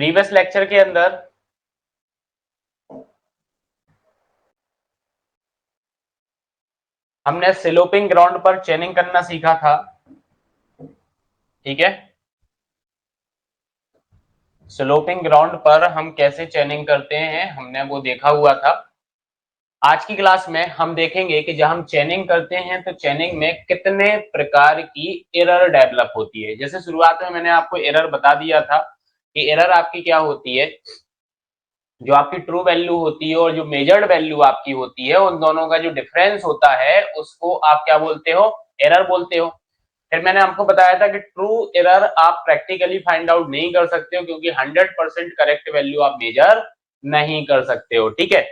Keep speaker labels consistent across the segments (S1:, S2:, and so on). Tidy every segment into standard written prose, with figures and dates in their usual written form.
S1: Previous lecture के अंदर हमने स्लोपिंग ग्राउंड पर चेनिंग करना सीखा था, ठीक है। स्लोपिंग ग्राउंड पर हम कैसे चेनिंग करते हैं हमने वो देखा हुआ था। आज की क्लास में हम देखेंगे कि जब हम चेनिंग करते हैं तो चेनिंग में कितने प्रकार की एरर डेवलप होती है। जैसे शुरुआत में मैंने आपको एरर बता दिया था कि एरर आपकी क्या होती है, जो आपकी ट्रू वैल्यू होती है और जो मेजर्ड वैल्यू आपकी होती है, उन दोनों का जो डिफरेंस होता है उसको आप क्या बोलते हो, एरर बोलते हो। फिर मैंने आपको बताया था कि ट्रू एरर आप प्रैक्टिकली फाइंड आउट नहीं कर सकते हो, क्योंकि 100% करेक्ट वैल्यू आप मेजर नहीं कर सकते हो, ठीक है।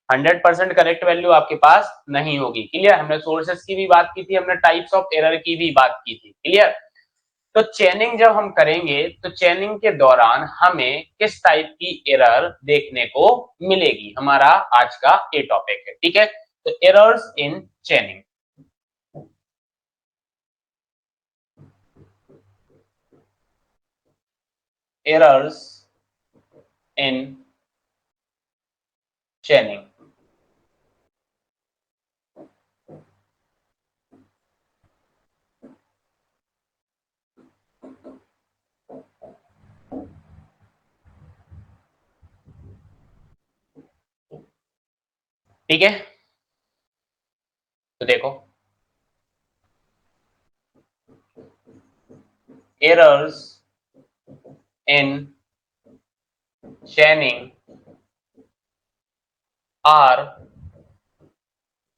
S1: 100% करेक्ट वैल्यू आपके पास नहीं होगी। क्लियर? हमने सोर्सेस की भी बात की थी, हमने टाइप्स ऑफ एरर की भी बात की थी। क्लियर? तो चेनिंग जब हम करेंगे तो चेनिंग के दौरान हमें किस टाइप की एरर देखने को मिलेगी, हमारा आज का ये टॉपिक है, ठीक है। तो एरर्स इन चेनिंग। Errors in चेनिंग। ठीक है, तो देखो errors in chaining are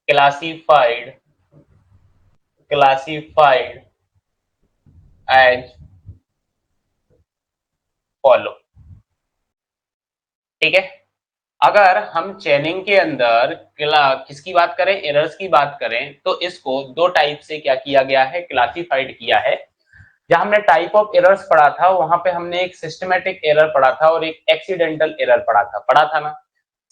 S1: classified as follow। ठीक है, अगर हम चेनिंग के अंदर किसकी बात करें, एरर्स की बात करें, तो इसको दो टाइप से क्या किया गया है, क्लासिफाइड किया है। जहां हमने टाइप ऑफ एरर्स पढ़ा था वहां पे हमने एक सिस्टमैटिक एरर पढ़ा था और एक एक्सीडेंटल एरर पढ़ा था ना।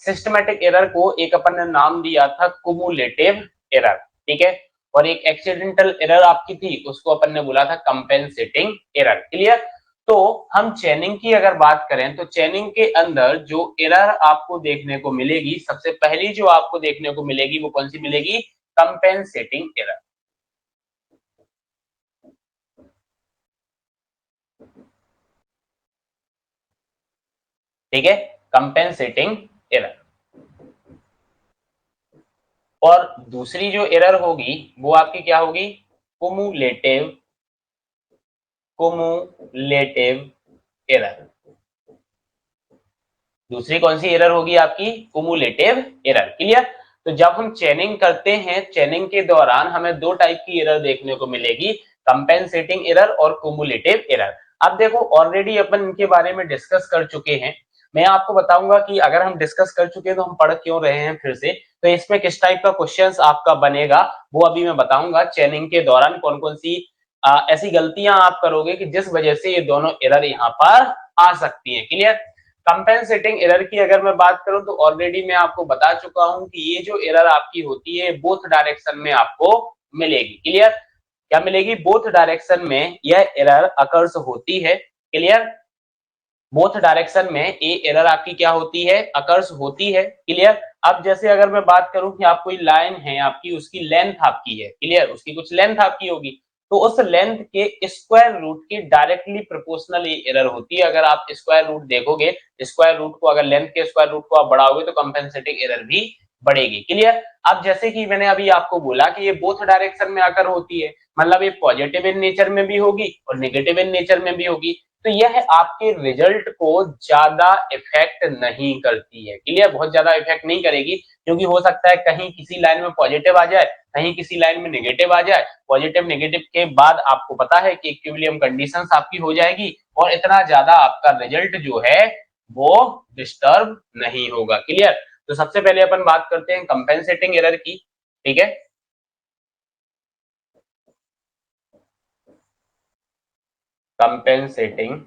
S1: सिस्टमैटिक एरर को एक अपन ने नाम दिया था कुमुलेटिव एरर, ठीक है। और एक एक्सीडेंटल एरर आपकी थी, उसको अपन ने बोला था कंपेंसेटिंग एरर। क्लियर? तो हम चेनिंग की अगर बात करें तो चेनिंग के अंदर जो एरर आपको देखने को मिलेगी, सबसे पहली जो आपको देखने को मिलेगी वो कौन सी मिलेगी, कंपेंसेटिंग एरर। ठीक है, कंपेंसेटिंग एरर। और दूसरी जो एरर होगी वो आपकी क्या होगी, कुमुलेटिव कुमुलेटिव एरर। दूसरी कौन सी एरर होगी आपकी, कुमुलेटिव एरर। क्लियर? तो जब हम चेनिंग करते हैं, चेनिंग के दौरान हमें दो टाइप की एरर देखने को मिलेगी, कंपेंसेटिंग एरर और कुमुलेटिव एरर। अब देखो ऑलरेडी अपन इनके बारे में डिस्कस कर चुके हैं। मैं आपको बताऊंगा कि अगर हम डिस्कस कर चुके हैं तो हम पढ़ क्यों रहे हैं फिर से, तो इसमें किस टाइप का क्वेश्चंस आपका बनेगा वो अभी मैं बताऊंगा। चेनिंग के दौरान कौन कौन सी ऐसी गलतियां आप करोगे कि जिस वजह से ये दोनों एरर यहाँ पर आ सकती है। क्लियर? कंपेंसेटिंग एरर की अगर मैं बात करूं तो ऑलरेडी मैं आपको बता चुका हूं कि ये जो एरर आपकी होती है बोथ डायरेक्शन में आपको मिलेगी। क्लियर? क्या मिलेगी, बोथ डायरेक्शन में यह एरर अकर्स होती है। क्लियर? बोथ डायरेक्शन में ये एरर आपकी क्या होती है, अकर्स होती है। क्लियर? अब जैसे अगर मैं बात करूं कि आप कोई लाइन है आपकी, उसकी लेंथ आपकी है, क्लियर, उसकी कुछ लेंथ आपकी होगी, तो उस लेंथ के स्क्वायर रूट की डायरेक्टली प्रोपोर्शनल ये एरर होती है। अगर आप स्क्वायर रूट देखोगे, स्क्वायर रूट को अगर लेंथ के स्क्वायर रूट को आप बढ़ाओगे तो कंपेंसेटिंग एरर भी बढ़ेगी। क्लियर? अब जैसे कि मैंने अभी आपको बोला कि ये बोथ डायरेक्शन में आकर होती है, मतलब ये पॉजिटिव इन नेचर में भी होगी और नेगेटिव इन नेचर में भी होगी, तो यह आपके रिजल्ट को ज्यादा इफेक्ट नहीं करती है। क्लियर? बहुत ज्यादा इफेक्ट नहीं करेगी, क्योंकि हो सकता है कहीं किसी लाइन में पॉजिटिव आ जाए, कहीं किसी लाइन में नेगेटिव आ जाए। पॉजिटिव नेगेटिव के बाद आपको पता है कि इक्विलिब्रियम कंडीशंस आपकी हो जाएगी और इतना ज्यादा आपका रिजल्ट जो है वो डिस्टर्ब नहीं होगा। क्लियर? तो सबसे पहले अपन बात करते हैं कंपेंसेटिंग एरर की। ठीक है, कंपेंसेटिंग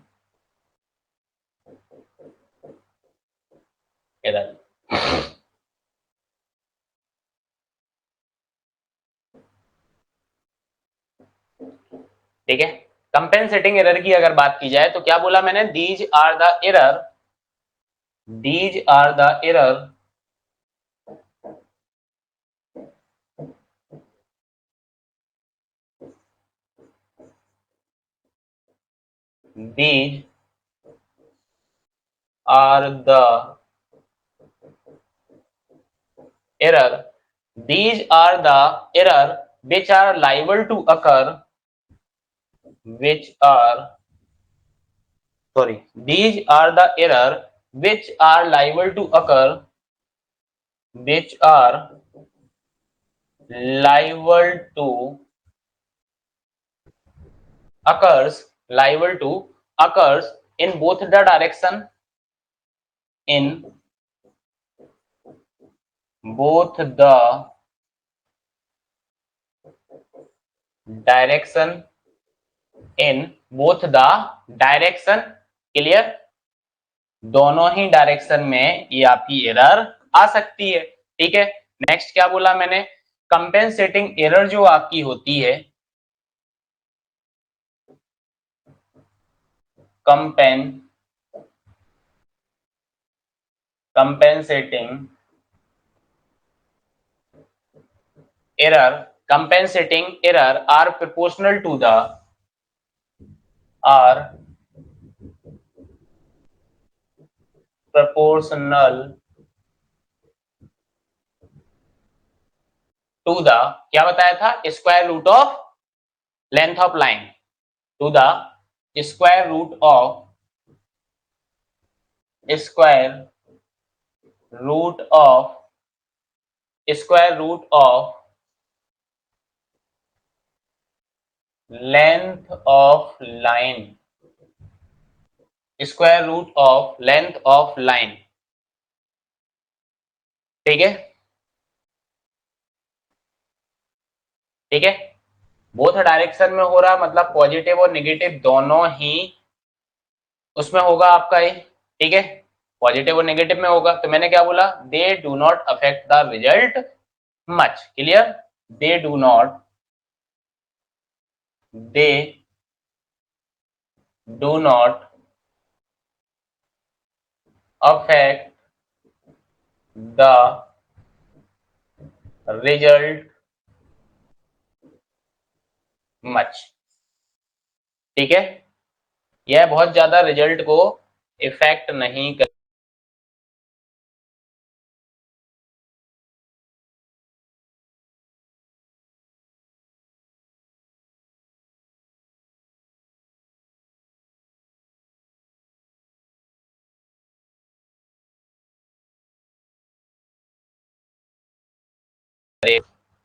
S1: एरर। ठीक है, कंपेंसेटिंग एरर की अगर बात की जाए तो क्या बोला मैंने, these are the error, these are the error these are the error, these are the error which are liable to occur, which are, sorry, these are the error which are liable to occur, which are liable to occurs, liable to occurs in both the direction, in both the direction, in both the direction, clear, दोनों ही direction में ये आपकी error आ सकती है, ठीक है। Next क्या बोला मैंने, कंपेंसेटिंग एरर जो आपकी होती है, compensating error are proportional to the, are proportional to the, क्या बताया था, square root of length of line, to the square root of, square root of, square root of length of line, square root of length of line, ठीक है, ठीक है। Both direction में हो रहा, मतलब पॉजिटिव और नेगेटिव दोनों ही उसमें होगा आपका ये, ठीक है, पॉजिटिव और नेगेटिव में होगा। तो मैंने क्या बोला, they do not affect the result much, clear, they do not, they do not affect the result much, ठीक है, यह बहुत ज्यादा रिजल्ट को इफेक्ट नहीं कर,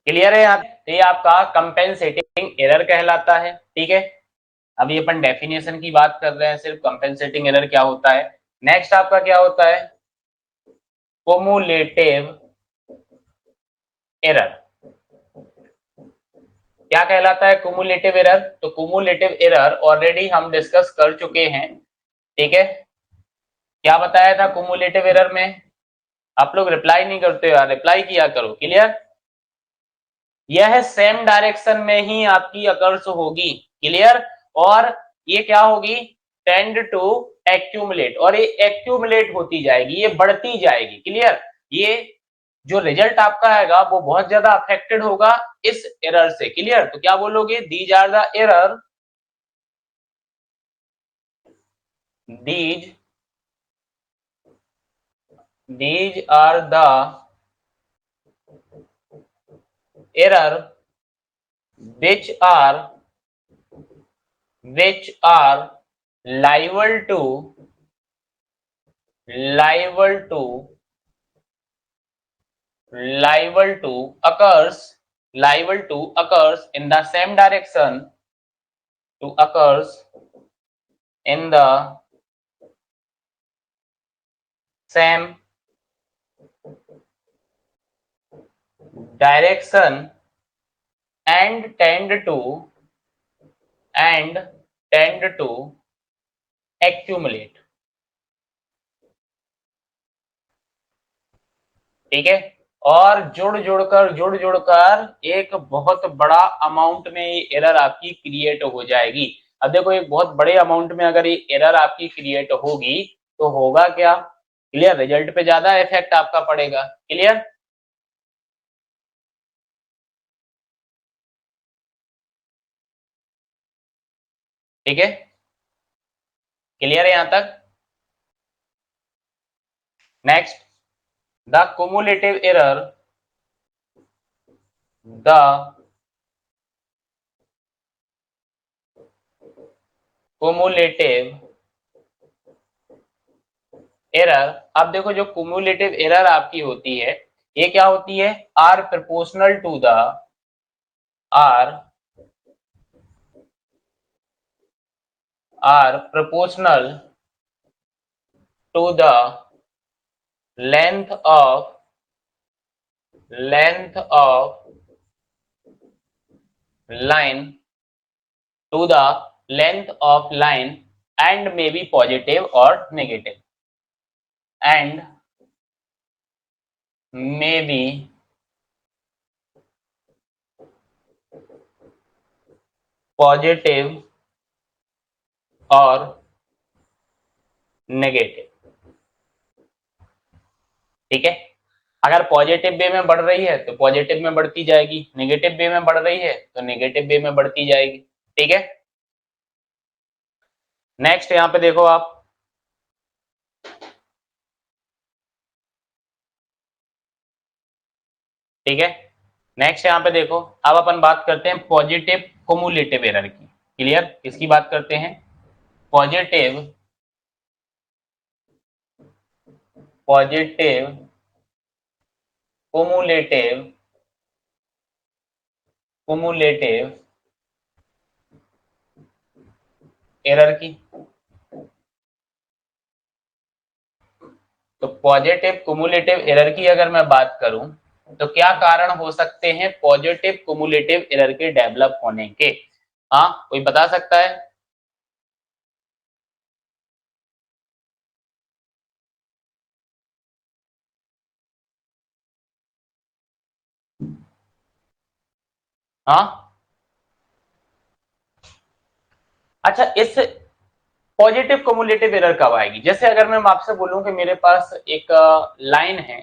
S1: क्लियर है यहाँ पे, तो ये आपका कंपेंसेटिंग एरर कहलाता है, ठीक है। अभी अपन डेफिनेशन की बात कर रहे हैं, सिर्फ कंपेंसेटिंग एरर क्या होता है। नेक्स्ट आपका क्या होता है, कुमुलेटिव एरर, क्या कहलाता है कुमुलेटिव एरर, तो कुमुलेटिव एरर ऑलरेडी हम डिस्कस कर चुके हैं, ठीक है। क्या बताया था कुमुलेटिव एरर में, आप लोग रिप्लाई नहीं करते हो यार, रिप्लाई किया करो, क्लियर। यह सेम डायरेक्शन में ही आपकी अकर्स होगी, क्लियर, और ये क्या होगी, टेंड टू एक्यूमुलेट, और ये एक्यूमुलेट होती जाएगी, ये बढ़ती जाएगी, क्लियर। ये जो रिजल्ट आपका आएगा वो बहुत ज्यादा अफेक्टेड होगा इस एरर से, क्लियर। तो क्या बोलोगे, these are the error, these are the error which are liable to occurs in the same direction, to occurs in the same direction and tend to accumulate, ठीक है। और जुड़ जुड़कर एक बहुत बड़ा अमाउंट में ये एरर आपकी क्रिएट हो जाएगी। अब देखो एक बहुत बड़े अमाउंट में अगर ये एरर आपकी क्रिएट होगी तो होगा क्या, क्लियर, रिजल्ट पे ज्यादा इफेक्ट आपका पड़ेगा, क्लियर। ठीक है, क्लियर है यहां तक। Next, the cumulative error, the cumulative error. अब देखो जो cumulative एरर आपकी होती है ये क्या होती है, are proportional to the, are are proportional to the length of line, to the length of line and may be positive or negative, and may be positive और नेगेटिव। ठीक है, अगर पॉजिटिव वे में बढ़ रही है तो पॉजिटिव में बढ़ती जाएगी, नेगेटिव वे में बढ़ रही है तो नेगेटिव वे में बढ़ती जाएगी। ठीक है, नेक्स्ट यहां पे देखो आप, ठीक है, नेक्स्ट यहां पे देखो, अब अपन बात करते हैं पॉजिटिव कुमुलेटिव एरर की। क्लियर, किसकी बात करते हैं, positive positive cumulative cumulative error की। तो पॉजिटिव कुमुलेटिव एरर की अगर मैं बात करूं तो क्या कारण हो सकते हैं पॉजिटिव कुमुलेटिव एरर के डेवलप होने के, हाँ कोई बता सकता है। हाँ, अच्छा, इस पॉजिटिव कुमुलेटिव एरर कब आएगी, जैसे अगर मैं आपसे बोलूं कि मेरे पास एक लाइन है,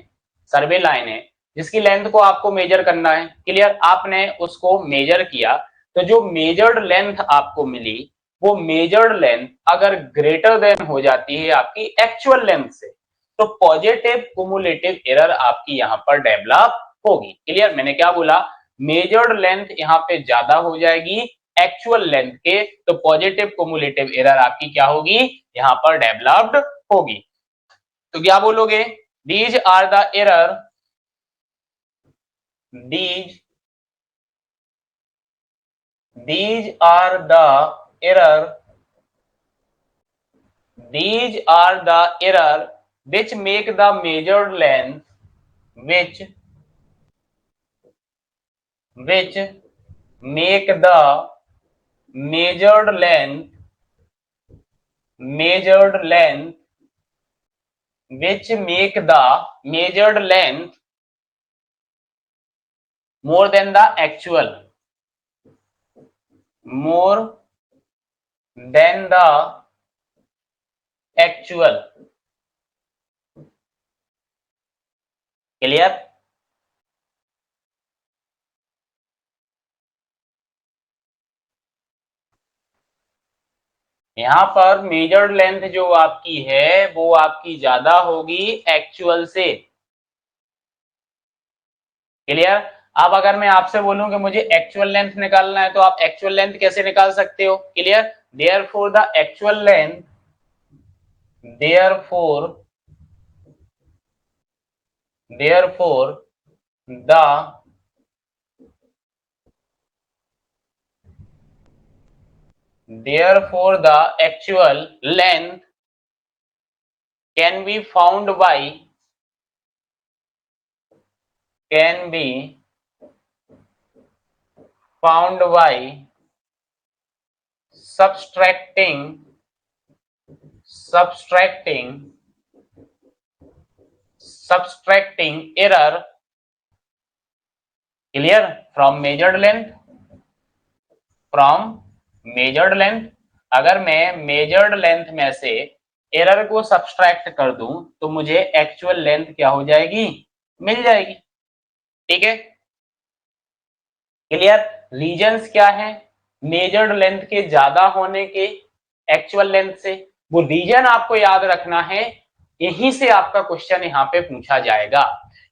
S1: सर्वे लाइन है, जिसकी लेंथ को आपको मेजर करना है, क्लियर, आपने उसको मेजर किया, तो जो मेजर्ड लेंथ आपको मिली वो मेजर्ड लेंथ अगर ग्रेटर देन हो जाती है आपकी एक्चुअल लेंथ से, तो पॉजिटिव कुमुलेटिव एरर आपकी यहां पर डेवलप होगी। क्लियर, मैंने क्या बोला, मेजर्ड लेंथ यहां पे ज्यादा हो जाएगी एक्चुअल लेंथ के, तो पॉजिटिव कुमुलेटिव एरर आपकी क्या होगी, यहां पर डेवलप्ड होगी। तो क्या बोलोगे, these are the error, these these are the error these are the error which make the measured length which make the measured length which make the measured length more than the actual, more than the actual। Clear, यहां पर measured length जो आपकी है वो आपकी ज्यादा होगी actual से। क्लियर, अब अगर मैं आपसे बोलूं कि मुझे एक्चुअल लेंथ निकालना है तो आप एक्चुअल लेंथ कैसे निकाल सकते हो, clear, therefore the actual length therefore therefore the therefore the actual length can be found by can be found by subtracting subtracting subtracting error, clear, from measured length, from measured length, अगर मैं measured length में से error को subtract कर दूं तो मुझे actual length क्या हो जाएगी, मिल जाएगी। ठीक है, क्लियर। रीजंस क्या है, मेजर्ड लेंथ के ज्यादा होने के एक्चुअल लेंथ से, वो रीजन आपको याद रखना है। यहीं से आपका क्वेश्चन यहाँ पे पूछा जाएगा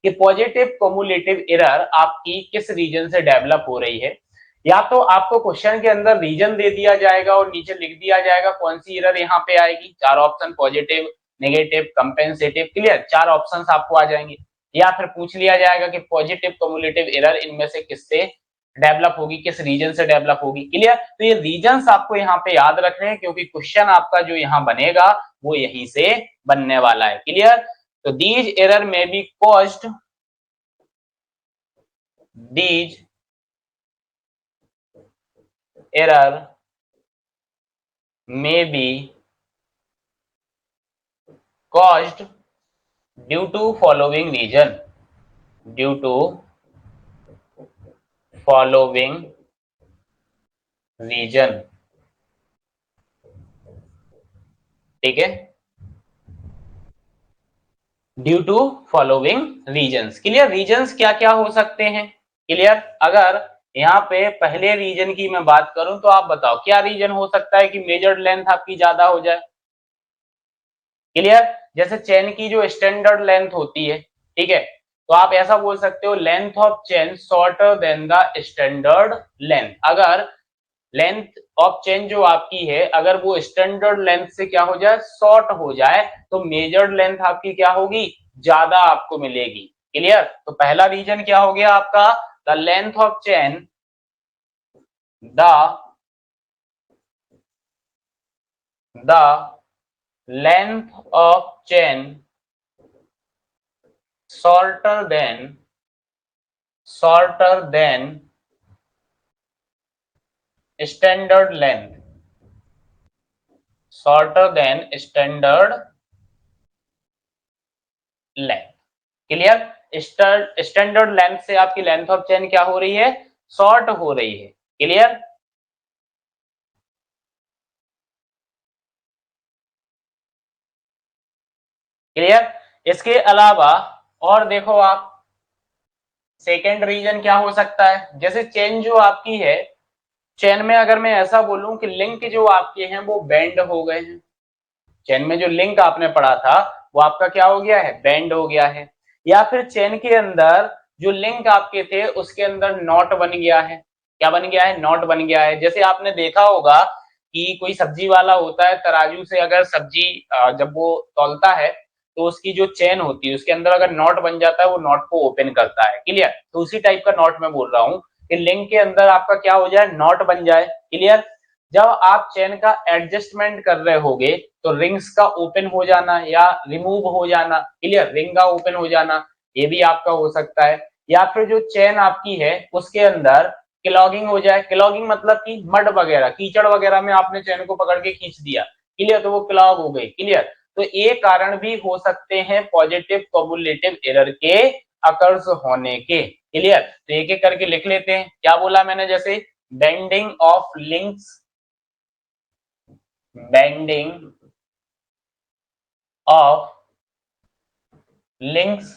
S1: कि पॉजिटिव क्युमुलेटिव एरर आपकी किस रीजन से डेवलप हो रही है। या तो आपको क्वेश्चन के अंदर रीजन दे दिया जाएगा और नीचे लिख दिया जाएगा कौन सी एरर यहाँ पे आएगी, चार ऑप्शन, पॉजिटिव, नेगेटिव, कंपेंसेटिव, क्लियर, चार ऑप्शन आपको आ जाएंगे। या फिर पूछ लिया जाएगा कि पॉजिटिव क्युमुलेटिव एरर इनमें से किससे डेवलप होगी, किस रीजन से डेवलप होगी, क्लियर। तो ये रीजन्स आपको यहाँ पे याद रखने हैं क्योंकि क्वेश्चन आपका जो यहाँ बनेगा वो यहीं से बनने वाला है, क्लियर। तो these error may be caused, these error may be caused due to following reason, due to following reason। ठीक है, due to following reasons, clear. Reasons क्या क्या हो सकते हैं, क्लियर। अगर यहाँ पे पहले रीजन की मैं बात करूं तो आप बताओ क्या रीजन हो सकता है कि मेजर्ड लेंथ आपकी ज्यादा हो जाए, क्लियर। जैसे चेन की जो स्टैंडर्ड लेंथ होती है, ठीक है, तो आप ऐसा बोल सकते हो length of chain shorter than the standard length. अगर लेंथ ऑफ चेन जो आपकी है अगर वो स्टैंडर्ड लेंथ से क्या हो जाए, शॉर्ट हो जाए, तो मेजर्ड लेंथ आपकी क्या होगी, ज्यादा आपको मिलेगी, क्लियर। तो पहला रीजन क्या हो गया आपका, the length of chain, the length of chain shorter than standard length, shorter than standard length, clear. Standard length से आपकी लेंथ ऑफ चेन क्या हो रही है, शॉर्ट हो रही है, क्लियर। क्लियर। इसके अलावा और देखो आप सेकेंड रीजन क्या हो सकता है, जैसे चेन जो आपकी है, चेन में अगर मैं ऐसा बोलूं कि लिंक जो आपके हैं वो बेंड हो गए हैं, चेन में जो लिंक आपने पढ़ा था वो आपका क्या हो गया है, बेंड हो गया है। या फिर चेन के अंदर जो लिंक आपके थे उसके अंदर नॉट बन गया है, क्या बन गया है, नॉट बन गया है। जैसे आपने देखा होगा कि कोई सब्जी वाला होता है, तराजू से अगर सब्जी जब वो तौलता है तो उसकी जो चेन होती है उसके अंदर अगर नॉट बन जाता है वो नॉट को ओपन करता है, क्लियर। तो उसी टाइप का नॉट मैं बोल रहा हूँ कि लिंक के अंदर आपका क्या हो जाए, नॉट बन जाए, क्लियर। जब आप चेन का एडजस्टमेंट कर रहे होगे तो रिंग्स का ओपन हो जाना या रिमूव हो जाना, क्लियर, रिंग का ओपन हो जाना ये भी आपका हो सकता है। या फिर जो चेन आपकी है उसके अंदर क्लॉगिंग हो जाए, क्लॉगिंग मतलब कि मड वगैरह, कीचड़ वगैरह में आपने चेन को पकड़ के खींच दिया, क्लियर, तो वो क्लॉग हो गई, क्लियर। तो ये कारण भी हो सकते हैं पॉजिटिव क्युमुलेटिव एरर के अकर्स होने के, क्लियर। तो एक एक करके लिख लेते हैं, क्या बोला मैंने, जैसे bending of links, bending of links,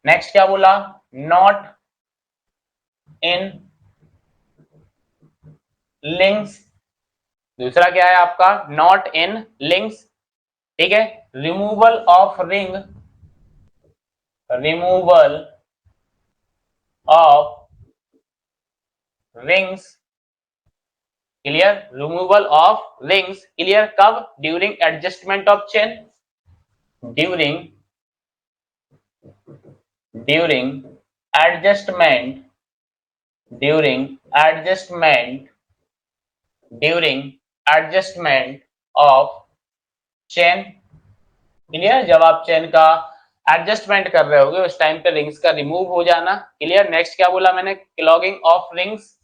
S1: next क्या बोला, नॉट इन लिंक्स, दूसरा क्या है आपका, नॉट इन लिंक्स, ठीक है। Removal of ring, removal of rings, clear, removal of rings, clear, कब, during adjustment of chain, during adjustment, during adjustment, during adjustment of chain, clear. जब आप चेन का एडजस्टमेंट कर रहे होगे उस टाइम पे रिंग्स का रिमूव हो जाना, क्लियर। नेक्स्ट क्या बोला मैंने, clogging of rings,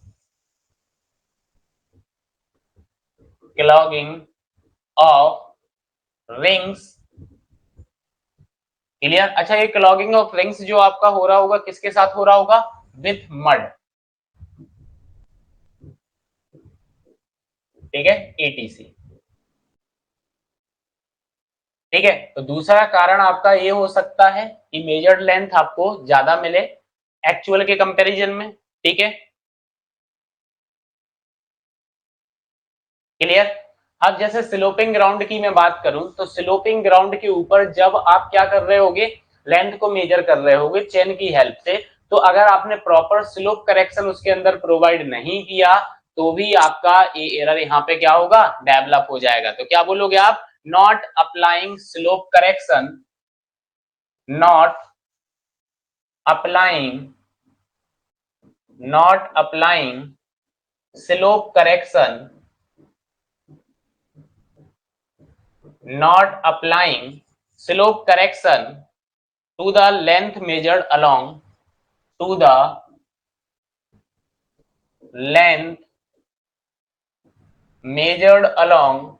S1: clogging of rings, clear. अच्छा, ये क्लॉगिंग ऑफ रिंग्स जो आपका हो रहा होगा किसके साथ हो रहा होगा, विथ मड, ठीक है, एटीसी। ठीक है, तो दूसरा कारण आपका ये हो सकता है कि मेजर्ड लेंथ आपको ज्यादा मिले एक्चुअल के कंपैरिजन में। ठीक है, क्लियर। अब जैसे स्लोपिंग ग्राउंड की मैं बात करूं तो स्लोपिंग ग्राउंड के ऊपर जब आप क्या कर रहे होगे, लेंथ को मेजर कर रहे होगे चेन की हेल्प से, तो अगर आपने प्रॉपर स्लोप करेक्शन उसके अंदर प्रोवाइड नहीं किया तो भी आपका ये एरर यहाँ पे क्या होगा, डेवलप हो जाएगा। तो क्या बोलोगे आप, not applying slope correction, not applying, not applying slope correction, not applying slope correction to the length measured along, to the length measured along,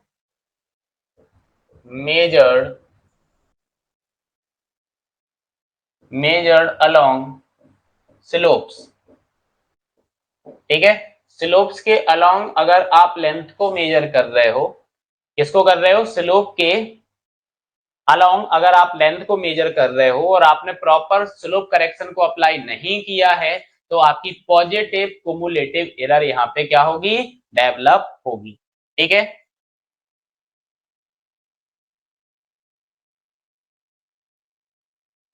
S1: measured along slopes। ठीक है, स्लोप्स के अलोंग अगर आप लेंथ को मेजर कर रहे हो, किसको कर रहे हो, स्लोप के अलोंग अगर आप लेंथ को मेजर कर रहे हो और आपने प्रॉपर स्लोप करेक्शन को अप्लाई नहीं किया है तो आपकी पॉजिटिव कुमुलेटिव एरर यहाँ पे क्या होगी, डेवलप होगी। ठीक है,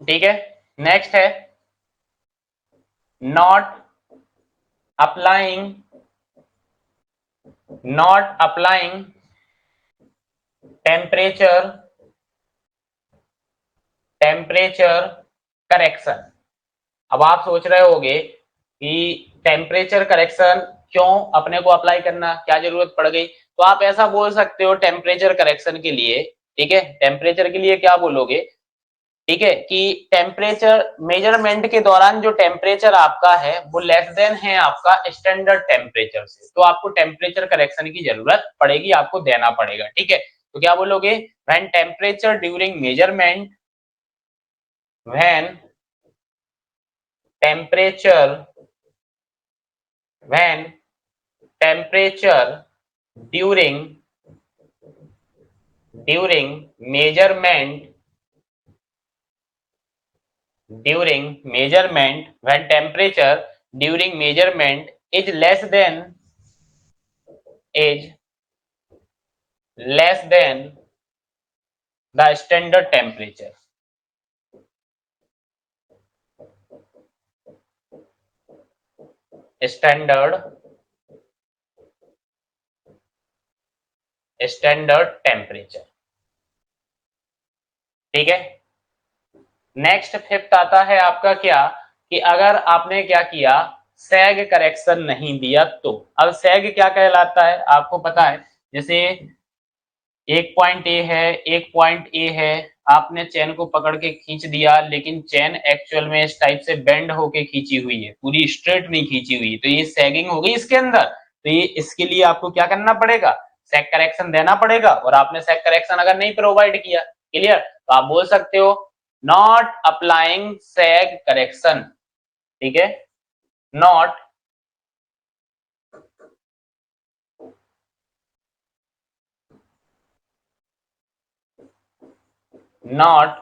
S1: ठीक है। नेक्स्ट है not applying, not applying temperature, temperature correction. अब आप सोच रहे होगे कि टेम्परेचर करेक्शन क्यों अपने को अप्लाई करना, क्या जरूरत पड़ गई। तो आप ऐसा बोल सकते हो टेम्परेचर करेक्शन के लिए, ठीक है, टेम्परेचर के लिए क्या बोलोगे, ठीक है, कि टेम्परेचर मेजरमेंट के दौरान जो टेम्परेचर आपका है वो लेस देन है आपका स्टैंडर्ड टेम्परेचर से, तो आपको टेम्परेचर करेक्शन की जरूरत पड़ेगी, आपको देना पड़ेगा। ठीक है, तो क्या बोलोगे, when temperature during measurement, when temperature, when temperature during measurement, when temperature during measurement is less than, is less than the standard temperature, standard temperature. ठीक है, नेक्स्ट फिफ्थ आता है आपका क्या, कि अगर आपने क्या किया, सैग करेक्शन नहीं दिया तो। अब सैग क्या कहलाता है आपको पता है, जैसे एक पॉइंट ए है, एक पॉइंट ए है, आपने चेन को पकड़ के खींच दिया लेकिन चेन एक्चुअल में इस टाइप से बेंड होके खींची हुई है, पूरी स्ट्रेट नहीं खींची हुई, तो ये सैगिंग हो गई इसके अंदर। तो ये इसके लिए आपको क्या करना पड़ेगा, सैग करेक्शन देना पड़ेगा, और आपने सैग करेक्शन अगर नहीं प्रोवाइड किया, क्लियर, तो आप बोल सकते हो नॉट अप्लाइंग सैग करेक्शन। ठीक है, not not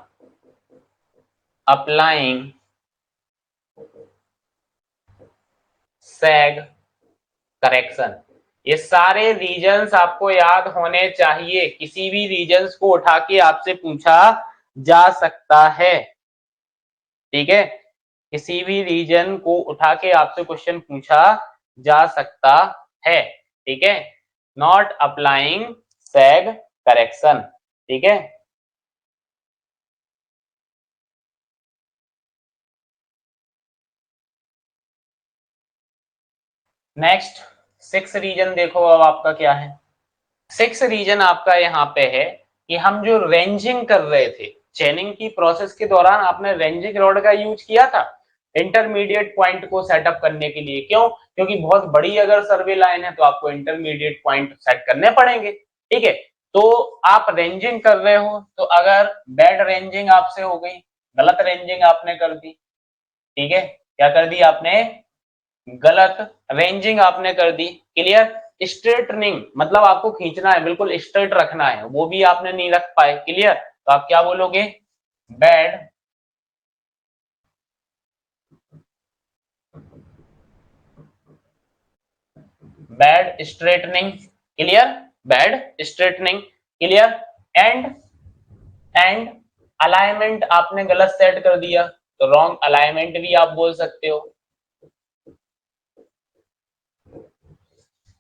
S1: applying sag correction। ये सारे रीजंस आपको याद होने चाहिए, किसी भी रीजंस को उठा के आपसे पूछा जा सकता है। ठीक है, किसी भी रीजन को उठा के आपसे क्वेश्चन पूछा जा सकता है। ठीक है, नॉट अप्लाइंग सैग करेक्शन। ठीक है, नेक्स्ट सिक्स रीजन देखो अब आपका क्या है। सिक्स रीजन आपका यहाँ पे है कि हम जो रेंजिंग कर रहे थे, चेनिंग की प्रोसेस के दौरान आपने रेंजिंग रॉड का यूज किया था इंटरमीडिएट पॉइंट को सेटअप करने के लिए। क्यों, क्योंकि बहुत बड़ी अगर सर्वे लाइन है तो आपको इंटरमीडिएट पॉइंट सेट करने पड़ेंगे। ठीक है, तो आप रेंजिंग कर रहे हो, तो अगर बैड रेंजिंग आपसे हो गई, गलत रेंजिंग आपने कर दी, ठीक है, क्या कर दी आपने, गलत रेंजिंग आपने कर दी, क्लियर, स्ट्रेटनिंग मतलब आपको खींचना है, बिल्कुल स्ट्रेट रखना है, वो भी आपने नहीं रख पाए। क्लियर? तो आप क्या बोलोगे? Bad bad straightening. Clear? Bad straightening. Clear? And and alignment आपने गलत सेट कर दिया, तो रॉन्ग अलाइनमेंट भी आप बोल सकते हो।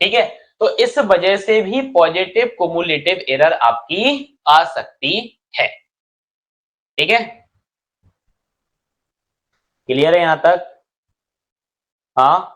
S1: ठीक है? तो इस वजह से भी पॉजिटिव कुमुलेटिव एरर आपकी आ सकती है। ठीक है? क्लियर है यहां तक? हाँ,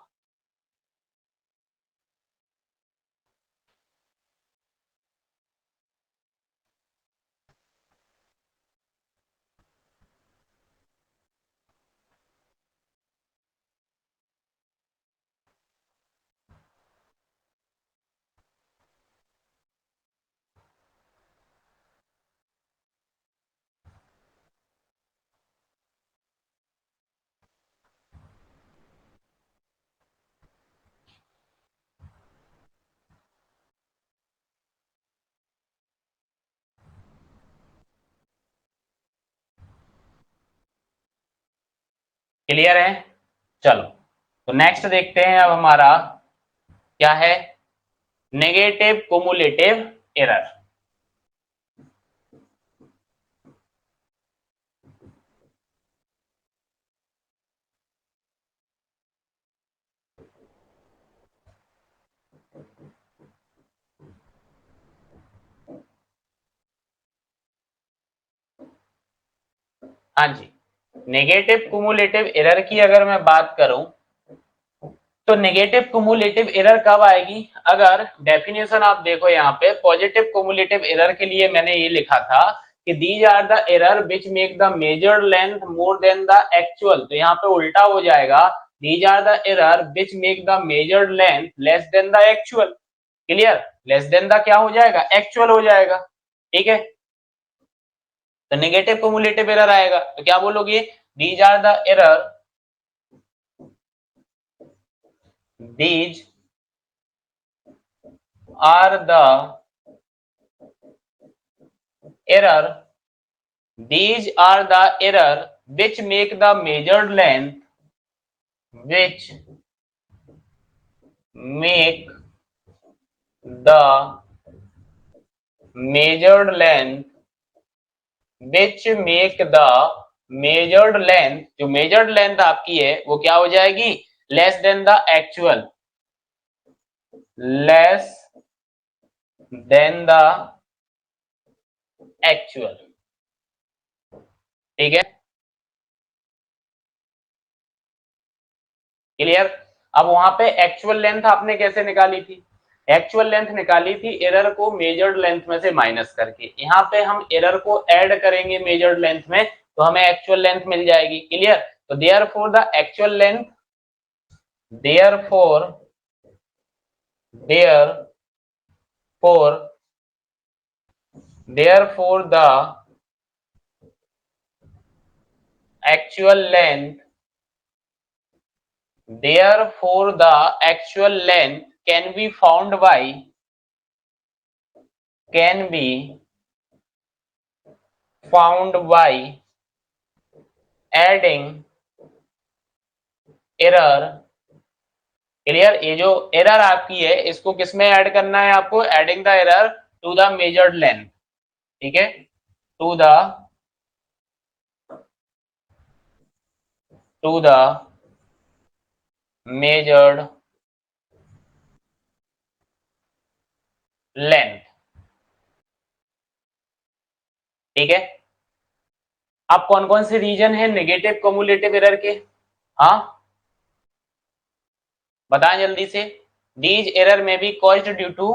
S1: क्लियर है? चलो, तो नेक्स्ट देखते हैं अब हमारा क्या है, नेगेटिव कुमुलेटिव एरर। हाँ जी, नेगेटिव कुमुलेटिव एरर की अगर मैं बात करूं, तो नेगेटिव कुमुलेटिव एरर कब आएगी? अगर डेफिनेशन आप देखो यहाँ पे, पॉजिटिव कुमुलेटिव एरर के लिए मैंने ये लिखा था कि these are the error which make the measured length more than the actual. तो यहाँ पे उल्टा हो जाएगा, these are the error which make the measured length less than the actual. Clear? Less than the क्या हो जाएगा? एक्चुअल हो जाएगा। ठीक है? तो नेगेटिव कुमुलेटिव एरर आएगा, तो क्या बोलोगे? These are the error, these are the error, these are the error which make the measured length, which make the measured length, which make the measured length, जो measured length आपकी है वो क्या हो जाएगी? less than the actual, less than the actual। ठीक है? Clear? अब वहां पे एक्चुअल लेंथ आपने कैसे निकाली थी? एक्चुअल लेंथ निकाली थी एरर को मेजर्ड लेंथ में से माइनस करके। यहाँ पे हम एरर को ऐड करेंगे मेजर्ड लेंथ में, तो हमें एक्चुअल लेंथ मिल जाएगी। क्लियर? तो therefore the actual length, therefore therefore therefore the actual length, therefore the actual length can be found by, can be found by adding error। Clear? ये जो error आपकी है इसको किसमें add करना है आपको? Adding the error to the measured length. ठीक है? To the to the measured length. ठीक है? अब कौन कौन से रीजन है नेगेटिव कम्युलेटिव एरर के? हाँ, बताएं जल्दी से। These error may be caused due to,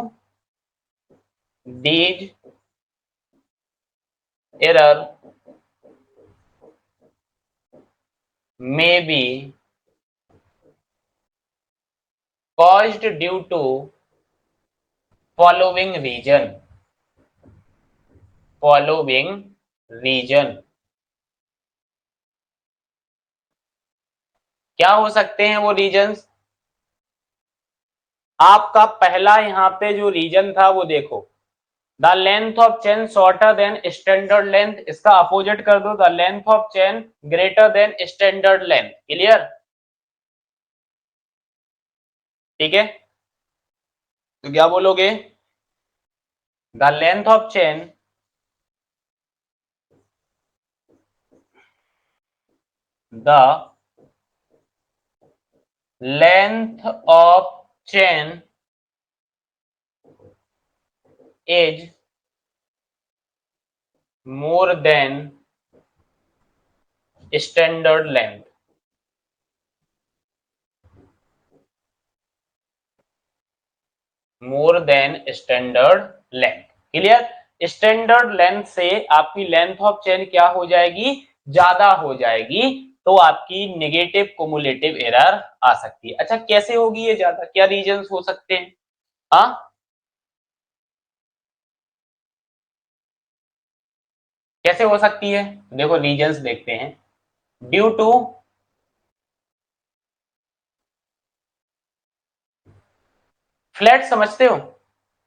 S1: these error may be caused due to following reason, following reason। क्या हो सकते हैं वो रीजंस? आपका पहला यहाँ पे जो रीजन था वो देखो, the length of chain shorter than standard length, इसका अपोजिट कर दो, the length of chain greater than standard length. Clear? ठीक है, तो क्या बोलोगे? The length of chain the length of chain is more than standard length। More than standard length. Clear? Standard length से आपकी लेंथ ऑफ चेन क्या हो जाएगी? ज्यादा हो जाएगी, तो आपकी नेगेटिव कुमुलेटिव एरर आ सकती है। अच्छा, कैसे होगी ये ज्यादा? क्या रीजंस हो सकते हैं? हाँ, कैसे हो सकती है? देखो रीजंस देखते हैं। ड्यू टू फ्लैट, समझते हो?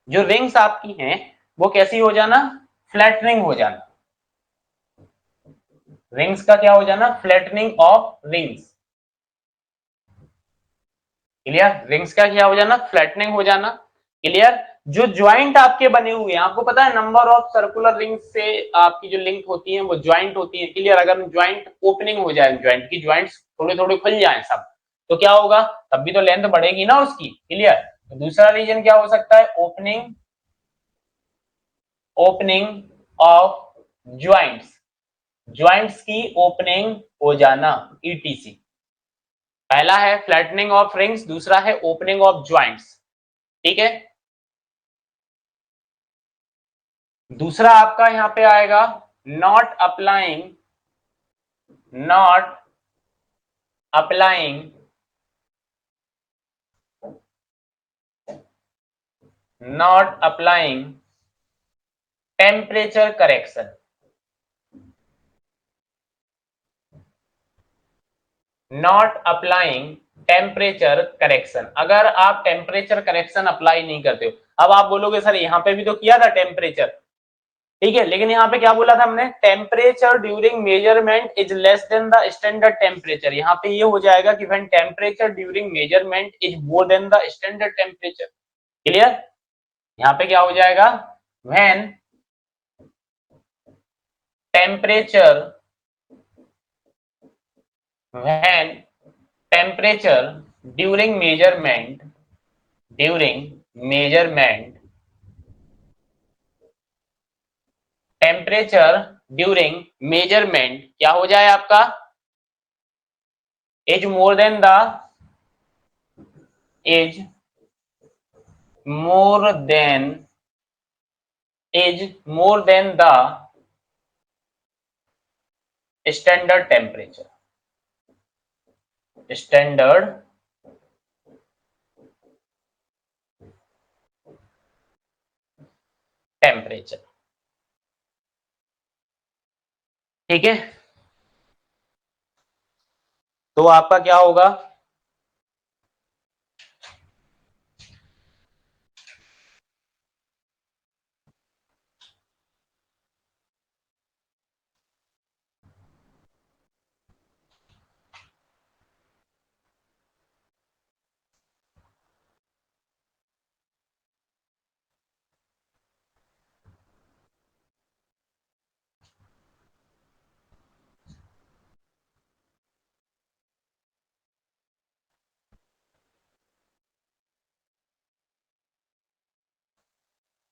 S1: जो रिंग्स आपकी हैं वो कैसी हो जाना? फ्लैटनिंग हो जाना। रिंग्स का क्या हो जाना? Flattening of rings. Clear? Rings का क्या हो जाना? फ्लैटनिंग हो जाना। क्लियर? जो ज्वाइंट आपके बने हुए हैं, आपको पता है नंबर ऑफ सर्कुलर रिंग्स से आपकी जो लिंक होती है वो ज्वाइंट होती है। क्लियर? अगर ज्वाइंट ओपनिंग हो जाए, ज्वाइंट की ज्वाइंट्स थोड़े थोड़े खुल जाए सब, तो क्या होगा? तब भी तो लेंथ बढ़ेगी ना उसकी। क्लियर? तो दूसरा रीजन क्या हो सकता है? Opening, opening of joints, joints की ओपनिंग हो जाना, ईटीसी। पहला है फ्लैटनिंग ऑफ रिंग्स, दूसरा है ओपनिंग ऑफ ज्वाइंट्स। ठीक है? दूसरा आपका यहां पे आएगा not applying, not applying not applying temperature correction. Not applying temperature correction, अगर आप टेम्परेचर करेक्शन अप्लाई नहीं करते हो। अब आप बोलोगे सर यहां पे भी तो किया था टेम्परेचर, ठीक है, लेकिन यहाँ पे क्या बोला था हमने? Temperature during measurement is less than the standard temperature. यहाँ पे ये हो जाएगा कि when temperature during measurement is more than the standard temperature. Clear? यहाँ पे क्या हो जाएगा? When temperature, when temperature during measurement, during measurement, temperature during measurement क्या हो जाए आपका? Is more than the, is more than, is more than the standard temperature, standard temperature। ठीक है, तो आपका क्या होगा?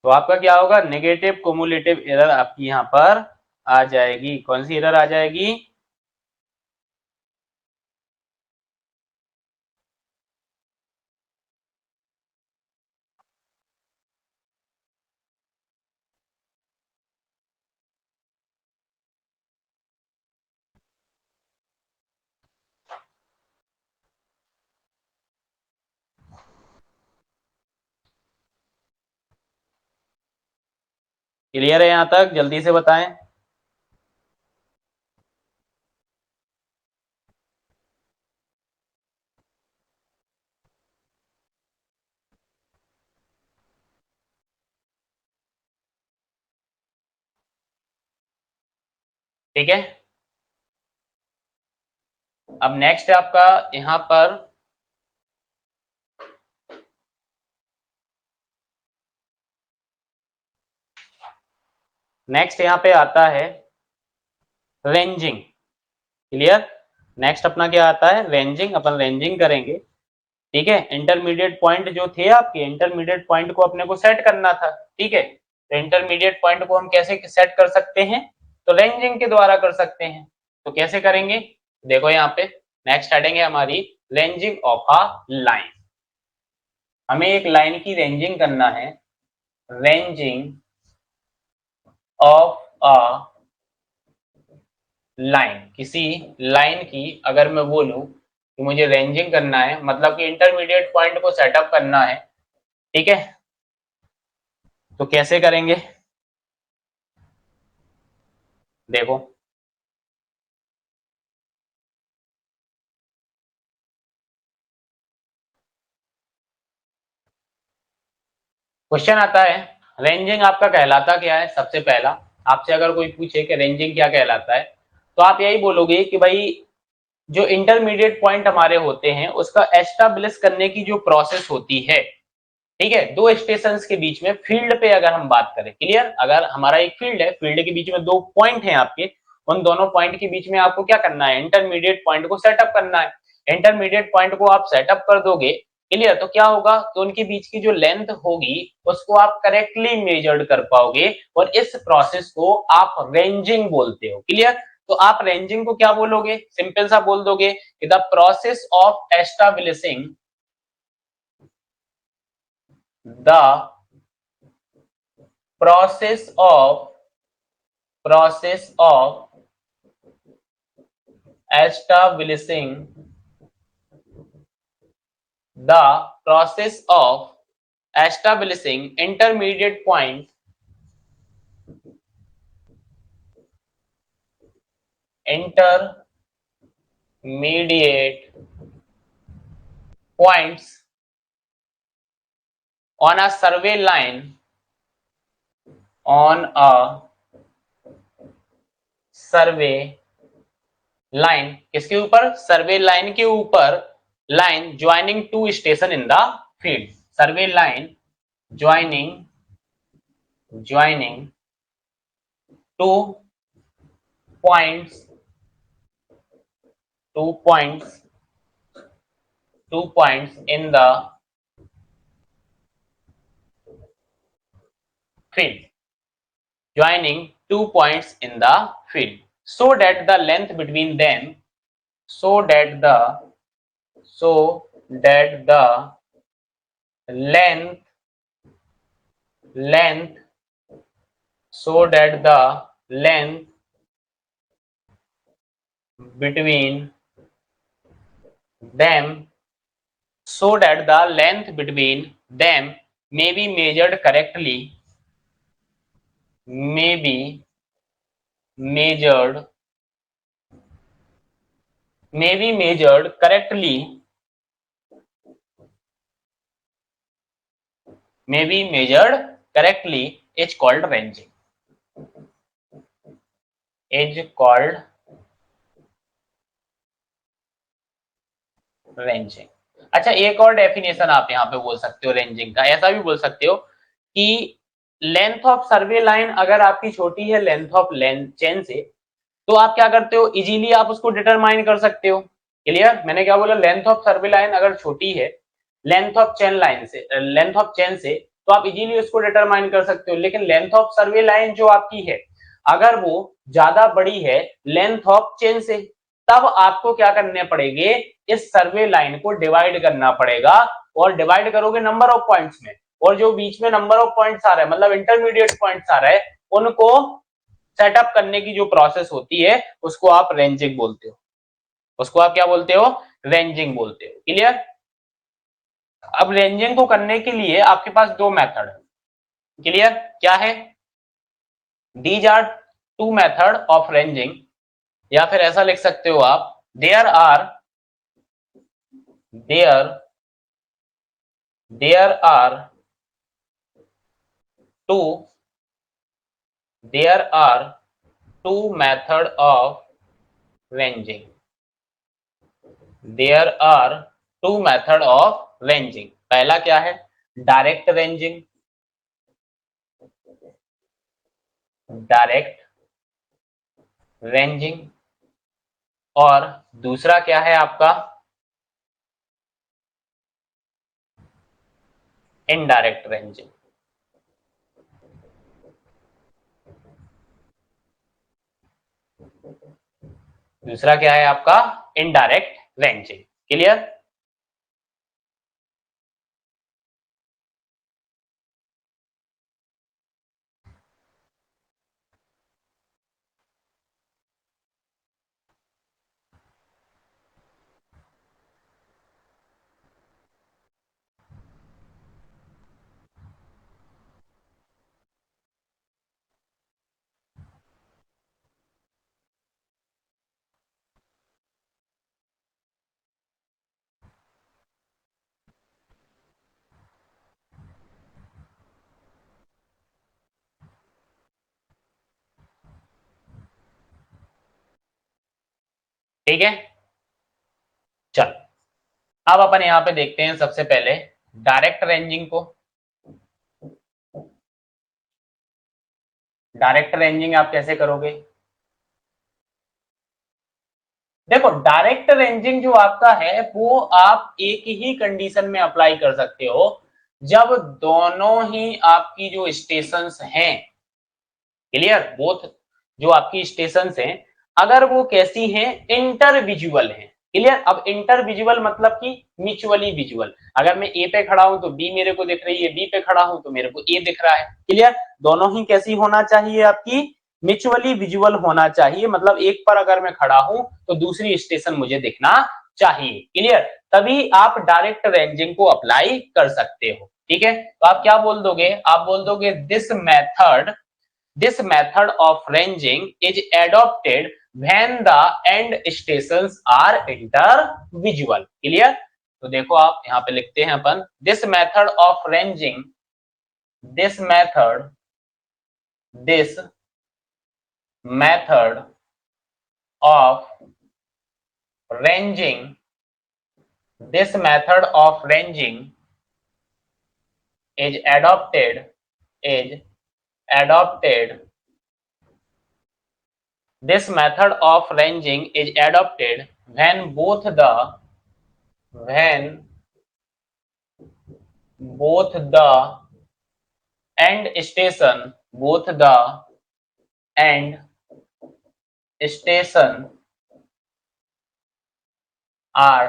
S1: तो आपका क्या होगा? नेगेटिव कुमुलेटिव एरर आपकी यहां पर आ जाएगी। कौन सी एरर आ जाएगी? क्लियर है यहां तक? जल्दी से बताएं। ठीक है। अब नेक्स्ट है आपका यहां पर नेक्स्ट यहां पे आता है रेंजिंग। क्लियर। नेक्स्ट अपना क्या आता है, रेंजिंग। अपन रेंजिंग करेंगे। ठीक है, इंटरमीडिएट पॉइंट जो थे आपके, इंटरमीडिएट पॉइंट को अपने को सेट करना था। ठीक है, तो इंटरमीडिएट पॉइंट को हम कैसे सेट कर सकते हैं, तो रेंजिंग के द्वारा कर सकते हैं। तो कैसे करेंगे, देखो यहाँ पे नेक्स्ट हेडिंग है हमारी रेंजिंग ऑफ अ लाइन। हमें एक लाइन की रेंजिंग करना है। रेंजिंग ऑफ अ लाइन, किसी लाइन की अगर मैं बोलूं कि मुझे रेंजिंग करना है, मतलब कि इंटरमीडिएट पॉइंट को सेटअप करना है। ठीक है, तो कैसे करेंगे, देखो क्वेश्चन आता है। रेंजिंग आपका कहलाता क्या है, सबसे पहला आपसे अगर कोई पूछे कि रेंजिंग क्या कहलाता है, तो आप यही बोलोगे कि भाई जो इंटरमीडिएट पॉइंट हमारे होते हैं उसका एस्टाब्लिश करने की जो प्रोसेस होती है। ठीक है, दो स्टेशंस के बीच में, फील्ड पे अगर हम बात करें, क्लियर, अगर हमारा एक फील्ड है, फील्ड के बीच में दो पॉइंट हैं आपके, उन दोनों पॉइंट के बीच में आपको क्या करना है, इंटरमीडिएट पॉइंट को सेटअप करना है। इंटरमीडिएट पॉइंट को आप सेटअप कर दोगे, क्लियर, तो क्या होगा कि उनके बीच की जो लेंथ होगी उसको आप करेक्टली मेजर्ड कर पाओगे, और इस प्रोसेस को आप रेंजिंग बोलते हो। क्लियर। तो आप रेंजिंग को क्या बोलोगे, सिंपल सा बोल दोगे कि the process of establishing the process of establishing the process of establishing intermediate point, intermediate points on a survey line, on a survey line, किसके ऊपर, सर्वे लाइन के ऊपर, line joining two station in the field, survey line joining two points, two points in the field, joining 2 points in the field, so that the length between them, so that the length length so that the length between them so that the length between them may be measured correctly, may be measured correctly, may be measured correctly, is called ranging, is called ranging. अच्छा, एक और definition आप यहाँ पे बोल सकते हो ranging का, ऐसा भी बोल सकते हो कि लेंथ ऑफ सर्वे लाइन अगर आपकी छोटी है लेंथ ऑफ चेन से, तो आप क्या करते हो, इजीली आप उसको डिटरमाइन कर सकते हो। क्लियर, मैंने क्या बोला, लेंथ ऑफ सर्वे लाइन अगर छोटी है लेंथ ऑफ चेन लाइन से, लेंथ ऑफ चेन से, तो आप इजीली उसको डिटरमाइन कर सकते हो। लेकिन लेंथ ऑफ सर्वे लाइन जो आपकी है अगर वो ज्यादा बड़ी है लेंथ ऑफ चेन से, तब आपको क्या करने पड़ेंगे, इस सर्वे लाइन को डिवाइड करना पड़ेगा, और डिवाइड करोगे नंबर ऑफ पॉइंट्स में, और जो बीच में नंबर ऑफ पॉइंट्स आ रहा है, मतलब इंटरमीडिएट पॉइंट्स आ रहा है, उनको सेटअप करने की जो प्रोसेस होती है उसको आप रेंजिंग बोलते हो, उसको आप क्या बोलते हो, रेंजिंग बोलते हो। क्लियर। अब रेंजिंग को करने के लिए आपके पास दो मेथड है। क्लियर, क्या है, these are two method of ranging, या फिर ऐसा लिख सकते हो आप, there are two there are two method of ranging. There are two method of ranging. पहला क्या है? डायरेक्ट रेंजिंग, डायरेक्ट रेंजिंग, और दूसरा क्या है आपका? Indirect ranging. दूसरा क्या है आपका? Indirect ranging. क्लियर? ठीक है, चल अब अपन यहां पे देखते हैं सबसे पहले डायरेक्ट रेंजिंग को। डायरेक्ट रेंजिंग आप कैसे करोगे? देखो, डायरेक्ट रेंजिंग जो आपका है वो आप एक ही कंडीशन में अप्लाई कर सकते हो, जब दोनों ही आपकी जो स्टेशंस हैं, क्लियर, बोथ जो आपकी स्टेशंस हैं, अगर वो कैसी हैं? इंटर विजुअल हैं। क्लियर? अब इंटर विजुअल मतलब कि म्यूचुअली विजुअल। अगर मैं ए पे खड़ा हूं तो बी मेरे को दिख रही है, बी पे खड़ा हूं तो मेरे को ए दिख रहा है। क्लियर? दोनों ही कैसी होना चाहिए आपकी? म्यूचुअली विजुअल होना चाहिए, मतलब एक पर अगर मैं खड़ा हूं तो दूसरी स्टेशन मुझे दिखना चाहिए। क्लियर? तभी आप डायरेक्ट रेंजिंग को अप्लाई कर सकते हो। ठीक है, तो आप क्या बोल दोगे? आप बोल दोगे this method of ranging is adopted when the end stations are intervisual. Clear? तो देखो आप यहां पे लिखते हैं अपन this method of ranging, this method of ranging, this method of ranging is adopted this method of ranging is adopted when both the end station are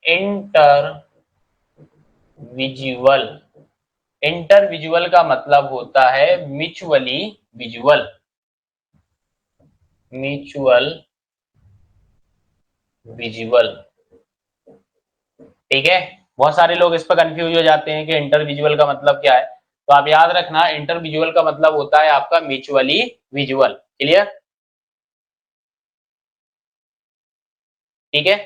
S1: intervisual। इंटरविजुअल का मतलब होता है म्यूचुअली विजुअल, म्यूचुअल विजुअल। ठीक है, बहुत सारे लोग इस पर कंफ्यूज हो जाते हैं कि इंटरविजुअल का मतलब क्या है। तो आप याद रखना, इंटरविजुअल का मतलब होता है आपका म्यूचुअली विजुअल। क्लियर? ठीक है,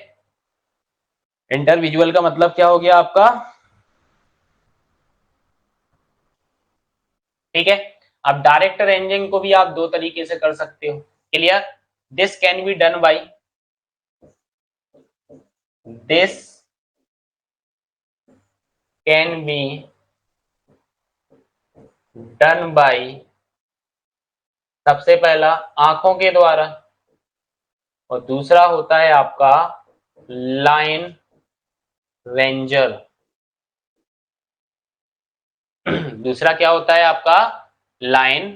S1: इंटरविजुअल का मतलब क्या हो गया आपका? ठीक है, अब डायरेक्ट रेंजिंग को भी आप दो तरीके से कर सकते हो। Clear? This can be done by this can be done by सबसे पहला आंखों के द्वारा, और दूसरा होता है आपका लाइन रेंजर। दूसरा क्या होता है आपका? Line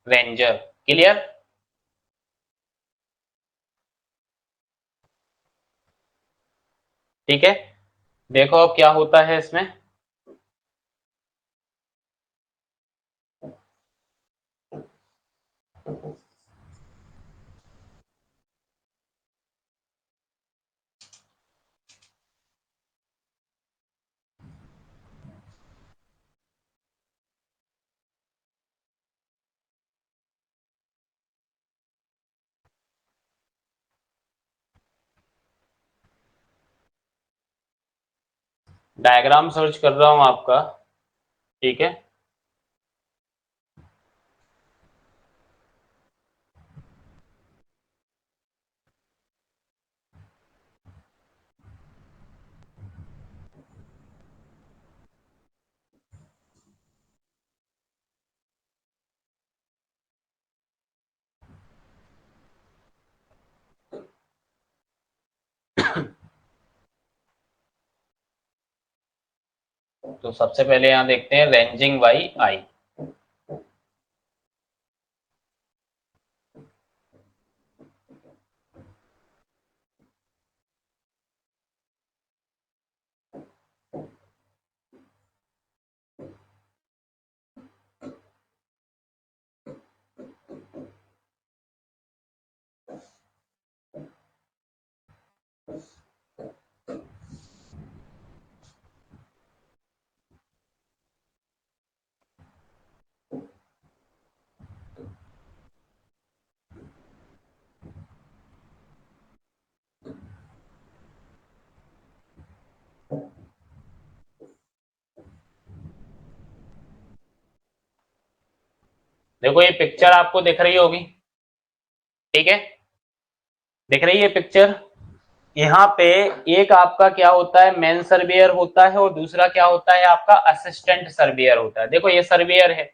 S1: ranger. क्लियर? ठीक है, देखो अब क्या होता है इसमें। डायग्राम सर्च कर रहा हूं आपका। ठीक है, तो सबसे पहले यहाँ देखते हैं रेंजिंग बाई आई। देखो ये पिक्चर आपको दिख रही होगी, ठीक है, दिख रही है पिक्चर। यहाँ पे एक आपका क्या होता है, मेन सर्वेयर होता है, और दूसरा क्या होता है आपका असिस्टेंट सर्वेयर होता है। देखो ये सर्वेयर है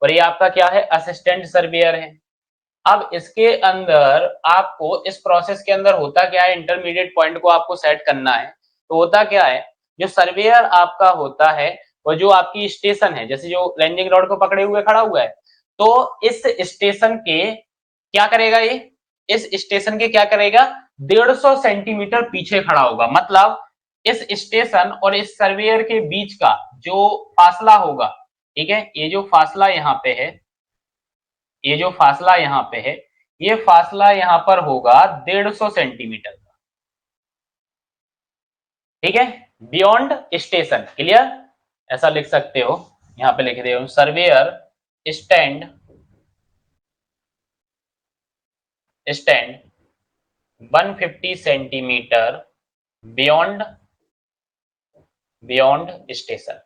S1: और ये आपका क्या है, असिस्टेंट सर्वेयर है। अब इसके अंदर आपको इस प्रोसेस के अंदर होता क्या है, इंटरमीडिएट पॉइंट को आपको सेट करना है। तो होता क्या है, जो सर्वेयर आपका होता है वो जो आपकी स्टेशन है, जैसे जो रेंजिंग रॉड को पकड़े हुए खड़ा हुआ है, तो इस स्टेशन के क्या करेगा, ये इस स्टेशन के क्या करेगा, 150 सेंटीमीटर पीछे खड़ा होगा। मतलब इस स्टेशन और इस सर्वेयर के बीच का जो फासला होगा, ठीक है, ये जो फासला यहाँ पे है, ये जो फासला यहाँ पे है, ये फासला यहाँ पर होगा 150 सेंटीमीटर का, ठीक है, बियॉन्ड स्टेशन। क्लियर, ऐसा लिख सकते हो, यहाँ पे लिख रहे हो surveyor stand stand 150 centimetre beyond beyond station,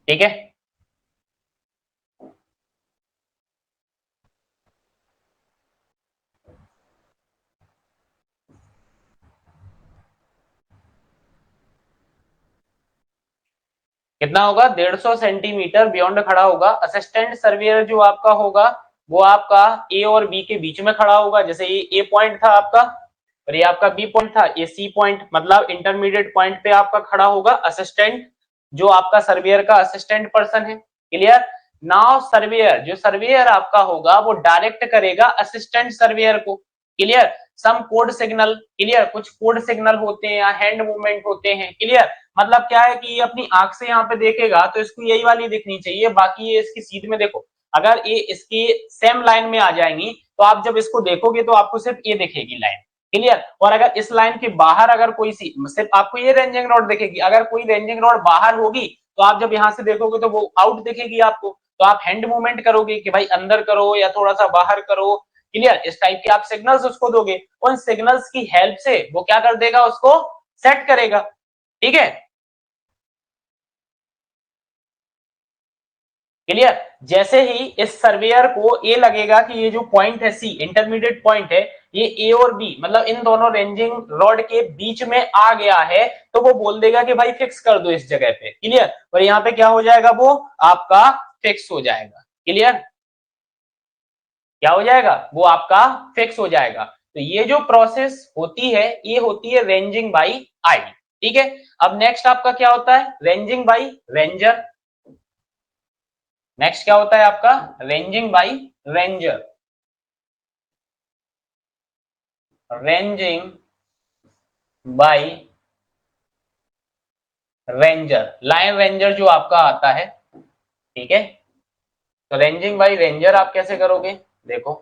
S1: ठीक है। कितना होगा, 150 सेंटीमीटर बियॉन्ड खड़ा होगा। असिस्टेंट सर्वेयर जो आपका होगा वो आपका ए और बी के बीच में खड़ा होगा। जैसे ये ए पॉइंट था आपका और ये आपका बी पॉइंट था, ये सी पॉइंट, मतलब इंटरमीडिएट पॉइंट पे आपका खड़ा होगा असिस्टेंट, जो आपका सर्वेयर का असिस्टेंट पर्सन है। क्लियर। नाउ सर्वेयर, जो सर्वेयर आपका होगा वो डायरेक्ट करेगा असिस्टेंट सर्वेयर को। Clear. Some code signal, clear, कुछ कोड सिग्नल होते हैं या हैंड मूवमेंट होते हैं। क्लियर। मतलब क्या है कि ये अपनी आंख से यहाँ पे देखेगा तो इसको यही वाली दिखनी चाहिए, बाकी ये इसकी सीध में देखो, अगर ये इसकी सेम लाइन में आ जाएंगी तो आप जब इसको देखोगे तो आपको सिर्फ ये दिखेगी लाइन। क्लियर। और अगर इस लाइन के बाहर अगर कोई सी, सिर्फ आपको ये रेंजिंग रॉड दिखेगी, अगर कोई रेंजिंग रॉड बाहर होगी तो आप जब यहाँ से देखोगे तो वो आउट दिखेगी आपको, तो आप हैंड मूवमेंट करोगे कि भाई अंदर करो या थोड़ा सा बाहर करो। क्लियर। इस टाइप के आप सिग्नल्स उसको दोगे, उन सिग्नल्स की हेल्प से वो क्या कर देगा, उसको सेट करेगा। ठीक है। क्लियर। जैसे ही इस सर्वेयर को ये लगेगा कि ये जो पॉइंट है सी, इंटरमीडिएट पॉइंट है, ये ए और बी मतलब इन दोनों रेंजिंग रॉड के बीच में आ गया है, तो वो बोल देगा कि भाई फिक्स कर दो इस जगह पे। क्लियर। और यहाँ पे क्या हो जाएगा, वो आपका फिक्स हो जाएगा। क्लियर। क्या हो जाएगा, वो आपका फिक्स हो जाएगा। तो ये जो प्रोसेस होती है ये होती है रेंजिंग बाई आई। ठीक है। अब नेक्स्ट आपका क्या होता है, रेंजिंग बाई रेंजर। नेक्स्ट क्या होता है आपका, ranging by ranger. Ranging by ranger, line ranger जो आपका आता है। ठीक है। तो रेंजिंग बाई रेंजर आप कैसे करोगे, देखो,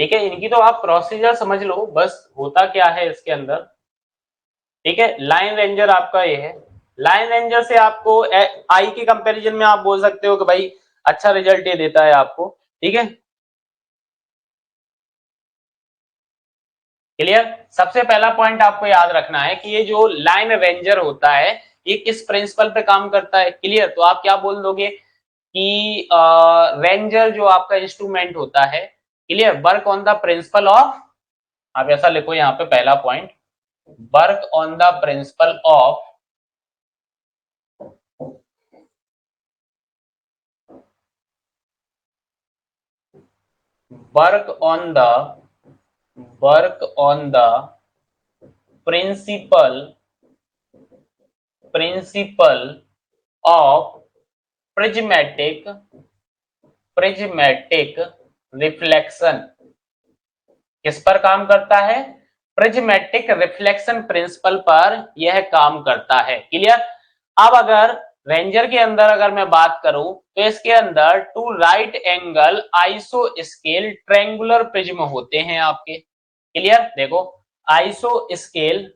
S1: ठीक है, इनकी तो आप प्रोसीजर समझ लो बस होता क्या है इसके अंदर। ठीक है, लाइन रेंजर आपका ये है। लाइन रेंजर से आपको आई के कंपैरिजन में आप बोल सकते हो कि भाई अच्छा रिजल्ट ये देता है आपको। ठीक है, क्लियर। सबसे पहला पॉइंट आपको याद रखना है कि ये जो लाइन रेंजर होता है ये किस प्रिंसिपल पे काम करता है। क्लियर, तो आप क्या बोल दोगे कि रेंजर जो आपका इंस्ट्रूमेंट होता है, clear, work on the principle of, आप ऐसा लिखो यहाँ पे पहला point, work on the principle of work on the work on the principle of prismatic reflection. किस पर काम करता है? प्रिज्मेटिक रिफ्लेक्शन प्रिंसिपल पर यह काम करता है। क्लियर। अब अगर रेंजर के अंदर अगर मैं बात करूं तो इसके अंदर टू राइट एंगल आइसो स्केल ट्रायंगुलर प्रिज्म होते हैं आपके। क्लियर, देखो आइसो स्केल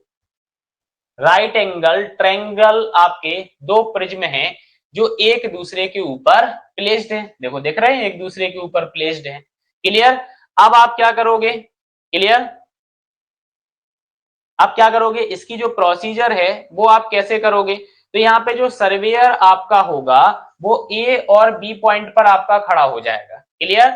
S1: राइट एंगल ट्रायंगल आपके दो प्रिज्म हैं जो एक दूसरे के ऊपर प्लेस्ड है। देखो देख रहे हैं, एक दूसरे के ऊपर प्लेस्ड है। क्लियर। अब आप क्या करोगे? क्लियर, अब क्या करोगे? इसकी जो प्रोसीजर है वो आप कैसे करोगे? तो यहाँ पे जो सर्वेयर आपका होगा वो ए और बी पॉइंट पर आपका खड़ा हो जाएगा। क्लियर,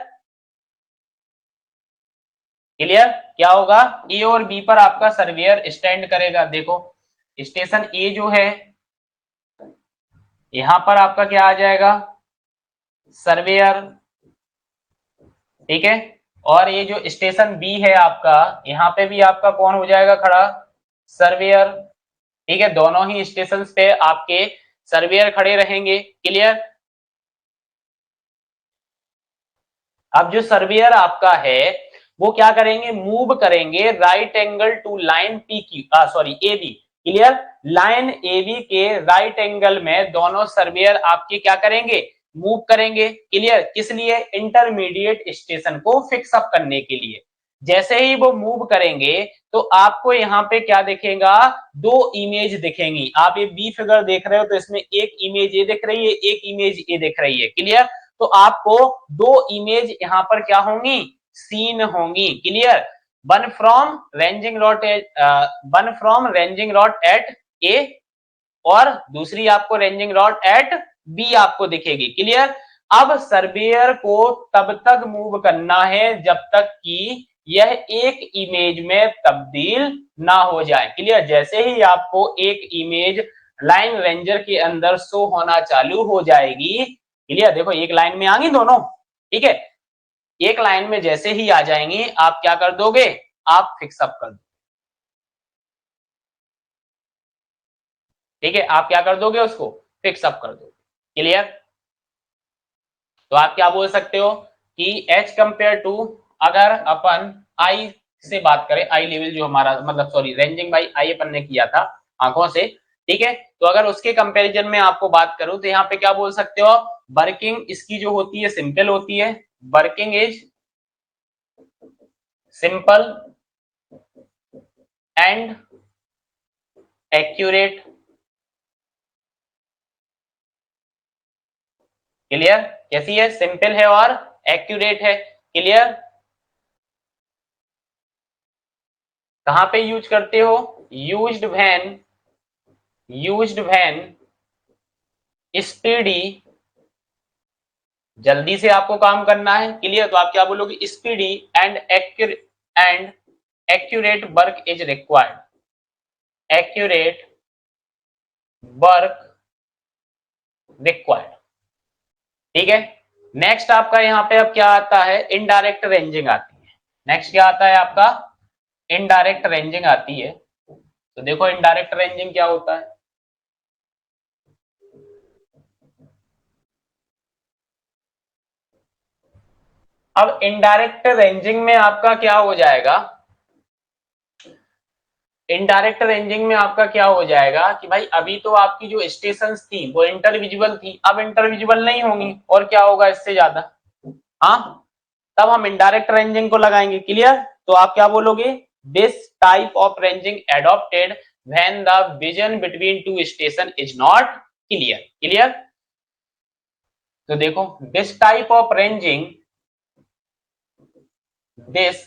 S1: क्लियर, क्या होगा? ए और बी पर आपका सर्वेयर स्टैंड करेगा। देखो स्टेशन ए जो है यहां पर आपका क्या आ जाएगा? सर्वेयर। ठीक है, और ये जो स्टेशन बी है आपका यहाँ पे भी आपका कौन हो जाएगा खड़ा? सर्वेयर। ठीक है, दोनों ही स्टेशन पे आपके सर्वेयर खड़े रहेंगे। क्लियर। अब जो सर्वेयर आपका है वो क्या करेंगे? मूव करेंगे right angle to line P Q sorry A B. Clear, line A B के राइट एंगल में दोनों सर्वेयर आपके क्या करेंगे? मूव करेंगे। क्लियर, किस लिए? इंटरमीडिएट स्टेशन को फिक्स अप करने के लिए। जैसे ही वो मूव करेंगे तो आपको यहाँ पे क्या दिखेगा? दो इमेज दिखेंगी। आप ये बी फिगर देख रहे हो तो इसमें एक इमेज ये दिख रही है, एक इमेज ये दिख रही है। क्लियर, तो आपको दो इमेज यहां पर क्या होंगी? सीन होंगी। Clear, one from ranging rod at A और दूसरी आपको रेंजिंग रॉड एट बी आपको दिखेगी। क्लियर। अब सर्वेयर को तब तक मूव करना है जब तक कि यह एक इमेज में तब्दील ना हो जाए। क्लियर, जैसे ही आपको एक इमेज लाइन रेंजर के अंदर शो होना चालू हो जाएगी। क्लियर, देखो एक लाइन में आ गई दोनों। ठीक है, एक लाइन में जैसे ही आ जाएंगी आप क्या कर दोगे? आप फिक्स अप कर दो। ठीक है, आप क्या कर दोगे? उसको फिक्स अप कर दोगे। क्लियर, तो आप क्या बोल सकते हो कि एच कंपेयर टू, अगर अपन आई से बात करें, आई लेवल जो हमारा मतलब सॉरी रेंजिंग बाई आई अपन ने किया था आंखों से। ठीक है, तो अगर उसके कंपैरिजन में आपको बात करूं तो यहाँ पे क्या बोल सकते हो? वर्किंग इसकी जो होती है सिंपल होती है। Working is simple and accurate. Clear, कैसी है? सिंपल है और एक्यूरेट है। क्लियर, कहां पे यूज करते हो? यूज्ड व्हेन स्पीडी, जल्दी से आपको काम करना है। क्लियर, तो आप क्या बोलोगे? Speedy and accurate work is required. Accurate work required. ठीक है, नेक्स्ट आपका यहाँ पे अब क्या आता है? इनडायरेक्ट रेंजिंग आती है। नेक्स्ट क्या आता है आपका? इनडायरेक्ट रेंजिंग आती है। तो देखो इनडायरेक्ट रेंजिंग क्या होता है? अब इनडायरेक्ट रेंजिंग में आपका क्या हो जाएगा? इनडायरेक्ट रेंजिंग में आपका क्या हो जाएगा कि भाई अभी तो आपकी जो स्टेशंस थी वो इंटरविजिबल थी, अब इंटरविजिबल नहीं होंगी और क्या होगा इससे ज्यादा? हाँ, तब हम इनडायरेक्ट रेंजिंग को लगाएंगे। क्लियर? तो आप क्या बोलोगे? This type of ranging adopted when the vision between two station is not clear. Clear? तो देखो, this type of ranging, this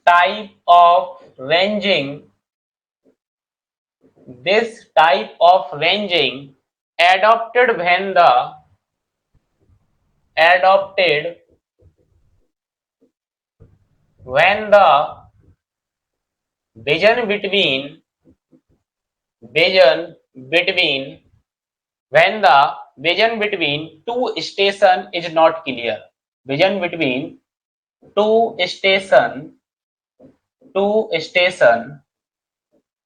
S1: type of ranging, this type of ranging adopted when the vision between when the vision between two station is not clear. Vision between two station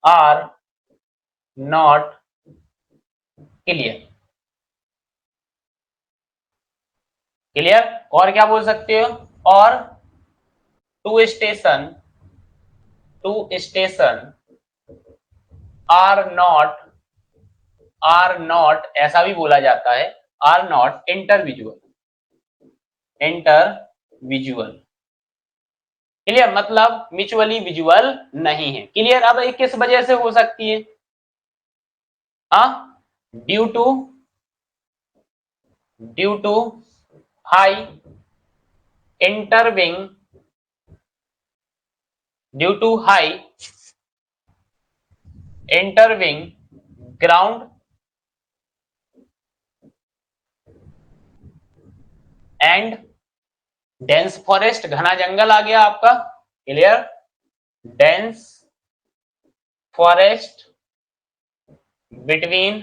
S1: are not clear. Clear? और क्या बोल सकते हो? और to station are not ऐसा भी बोला जाता है, आर नॉट इंटरविजुअल। क्लियर? मतलब म्यूचुअली विजुअल नहीं है। क्लियर? अब किस वजह से हो सकती है? Due to high intervening, due to high intervening ground and dense forest, घना जंगल आ गया आपका। Clear? Dense forest between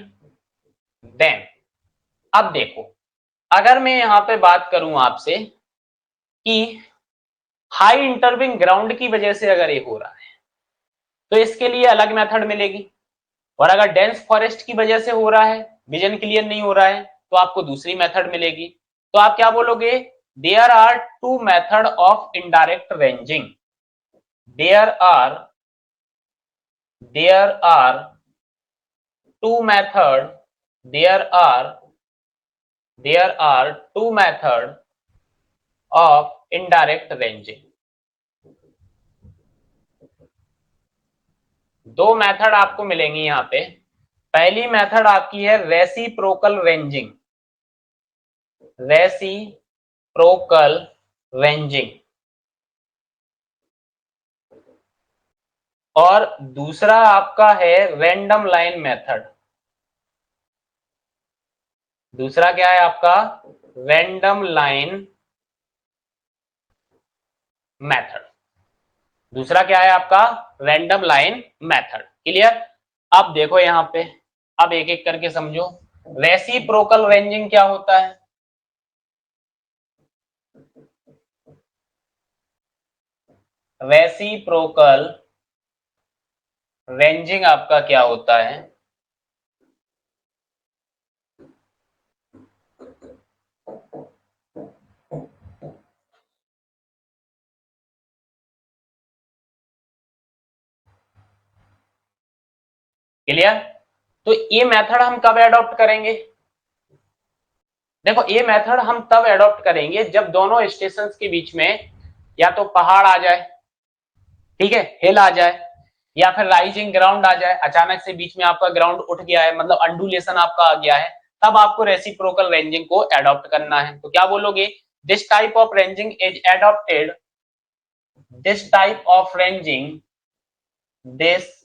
S1: them. अब देखो, अगर मैं यहां पे बात करूं आपसे कि हाई इंटरविंग ग्राउंड की वजह से अगर ये हो रहा है तो इसके लिए अलग मेथड मिलेगी, और अगर डेंस फॉरेस्ट की वजह से हो रहा है, विजन क्लियर नहीं हो रहा है, तो आपको दूसरी मेथड मिलेगी। तो आप क्या बोलोगे? There are two method of indirect ranging. There are two method of indirect ranging. दो मेथड आपको मिलेंगी यहां पे। पहली मेथड आपकी है रेसिप्रोकल रेंजिंग, और दूसरा आपका है रैंडम लाइन मेथड। दूसरा क्या है आपका? Random line method. दूसरा क्या है आपका? Random line method. क्लियर? अब देखो यहां पे, अब एक एक करके समझो। रेसिप्रोकल रेंजिंग क्या होता है? रेसिप्रोकल रेंजिंग आपका क्या होता है? क्लियर? तो ये मेथड हम कब एडॉप्ट करेंगे? देखो, ये मेथड हम तब एडॉप्ट करेंगे जब दोनों स्टेशंस के बीच में या तो पहाड़ आ जाए, ठीक है, हिल आ जाए, या फिर राइजिंग ग्राउंड आ जाए, अचानक से बीच में आपका ग्राउंड उठ गया है, मतलब अंडुलेशन आपका आ गया है, तब आपको रेसिप्रोकल रेंजिंग को एडॉप्ट करना है। तो क्या बोलोगे? This type of ranging is adopted, this type of ranging, this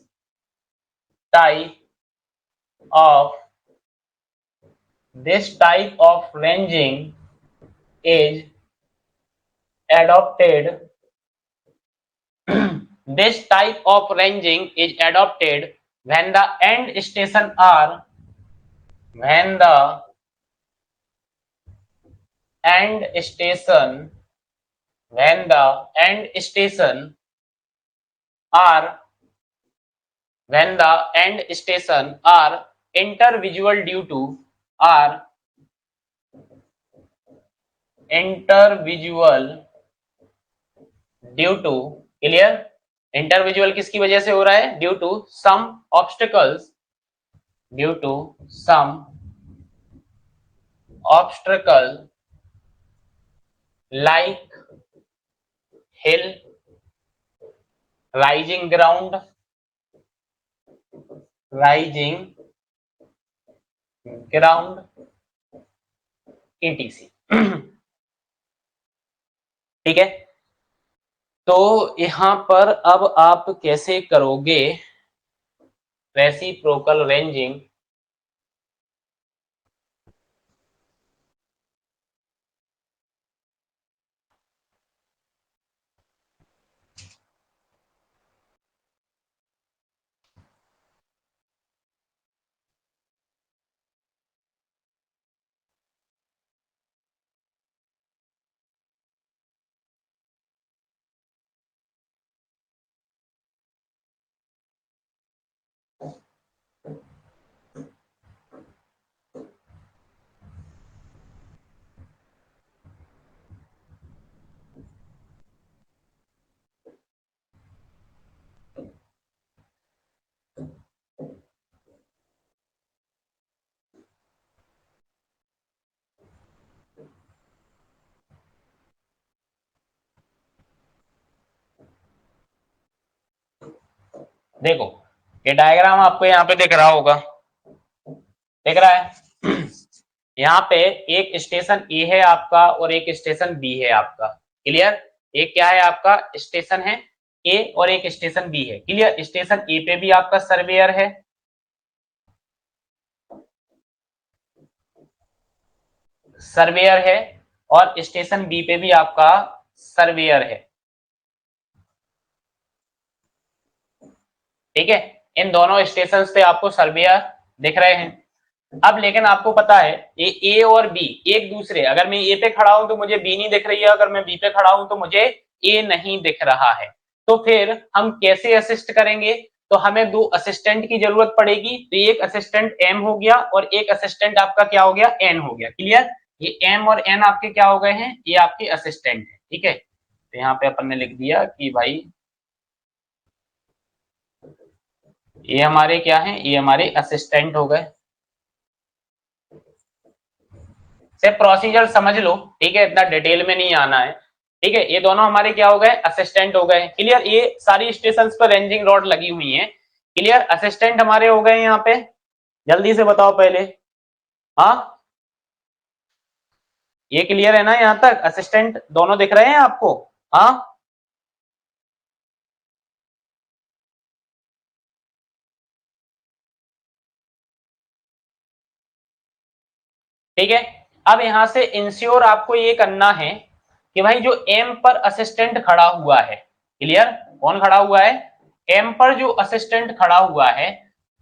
S1: type of this type of ranging is adopted this type of ranging is adopted when the end station are when the end station are intervisual due to clear? Intervisual किसकी वजह से हो रहा है? Due to some obstacles like hill, rising ground, rising ground, etc। ठीक है, तो यहां पर अब आप कैसे करोगे रेसिप्रोकल रेंजिंग। देखो ये डायग्राम आपको यहाँ पे दिख रहा होगा, दिख रहा है। यहाँ पे एक स्टेशन ए है आपका और एक स्टेशन बी है आपका, क्लियर। एक क्या है आपका स्टेशन है ए और एक स्टेशन बी है, क्लियर। स्टेशन ए पे भी आपका सर्वेयर है, सर्वेयर है, और स्टेशन बी पे भी आपका सर्वेयर है, ठीक है। इन दोनों स्टेशन पे आपको सर्वेयर दिख रहे हैं। अब लेकिन आपको पता है ये ए और बी एक दूसरे, अगर मैं ए पे खड़ा हूं तो मुझे बी नहीं दिख रही है, अगर मैं बी पे खड़ा हूं तो मुझे ए नहीं दिख रहा है। तो फिर हम कैसे असिस्ट करेंगे, तो हमें दो असिस्टेंट की जरूरत पड़ेगी। तो एक असिस्टेंट एम हो गया और एक असिस्टेंट आपका क्या हो गया, एन हो गया, क्लियर। ये एम और एन आपके क्या हो गए हैं, ये आपके असिस्टेंट है, ठीक है। तो यहाँ पे अपन ने लिख दिया कि भाई ये हमारे क्या है, ये हमारे असिस्टेंट हो गए। सिर्फ प्रोसीजर समझ लो, ठीक है, इतना डिटेल में नहीं आना है, ठीक है। ये दोनों हमारे क्या हो गए, असिस्टेंट हो गए, क्लियर। ये सारी स्टेशन पर रेंजिंग रॉड लगी हुई है, क्लियर। असिस्टेंट हमारे हो गए यहाँ पे, जल्दी से बताओ पहले, हाँ ये क्लियर है ना, यहाँ तक असिस्टेंट दोनों दिख रहे हैं आपको, हाँ ठीक है। अब यहां से इंश्योर आपको ये करना है कि भाई जो एम पर असिस्टेंट खड़ा हुआ है, क्लियर, कौन खड़ा हुआ है, एम पर जो असिस्टेंट खड़ा हुआ है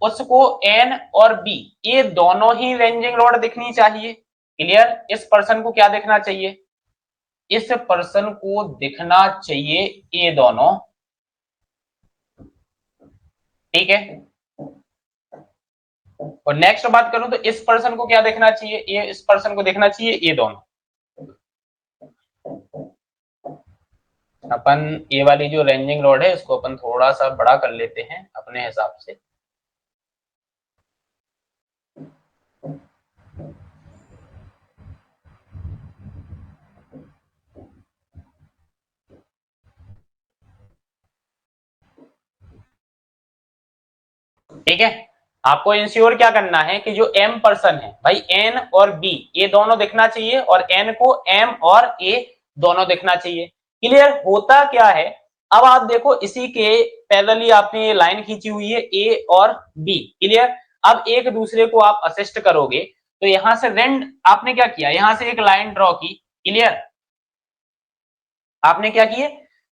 S1: उसको एन और बी ये दोनों ही रेंजिंग रोड दिखनी चाहिए, क्लियर। इस पर्सन को क्या दिखना चाहिए, इस पर्सन को दिखना चाहिए ये दोनों, ठीक है। और नेक्स्ट बात करूं तो इस पर्सन को क्या देखना चाहिए, ये इस पर्सन को देखना चाहिए ये दोनों। अपन ये वाली जो रेंजिंग रॉड है इसको अपन थोड़ा सा बड़ा कर लेते हैं अपने हिसाब से, ठीक है। आपको इंश्योर क्या करना है कि जो एम पर्सन है भाई एन और बी ये दोनों दिखना चाहिए और एन को एम और ए दोनों दिखना चाहिए, क्लियर। होता क्या है, अब आप देखो इसी के पैरेलली आपने ये लाइन खींची हुई है ए और बी, क्लियर। अब एक दूसरे को आप असिस्ट करोगे तो यहां से रेंड आपने क्या किया, यहां से एक लाइन ड्रॉ की, क्लियर। आपने क्या किए,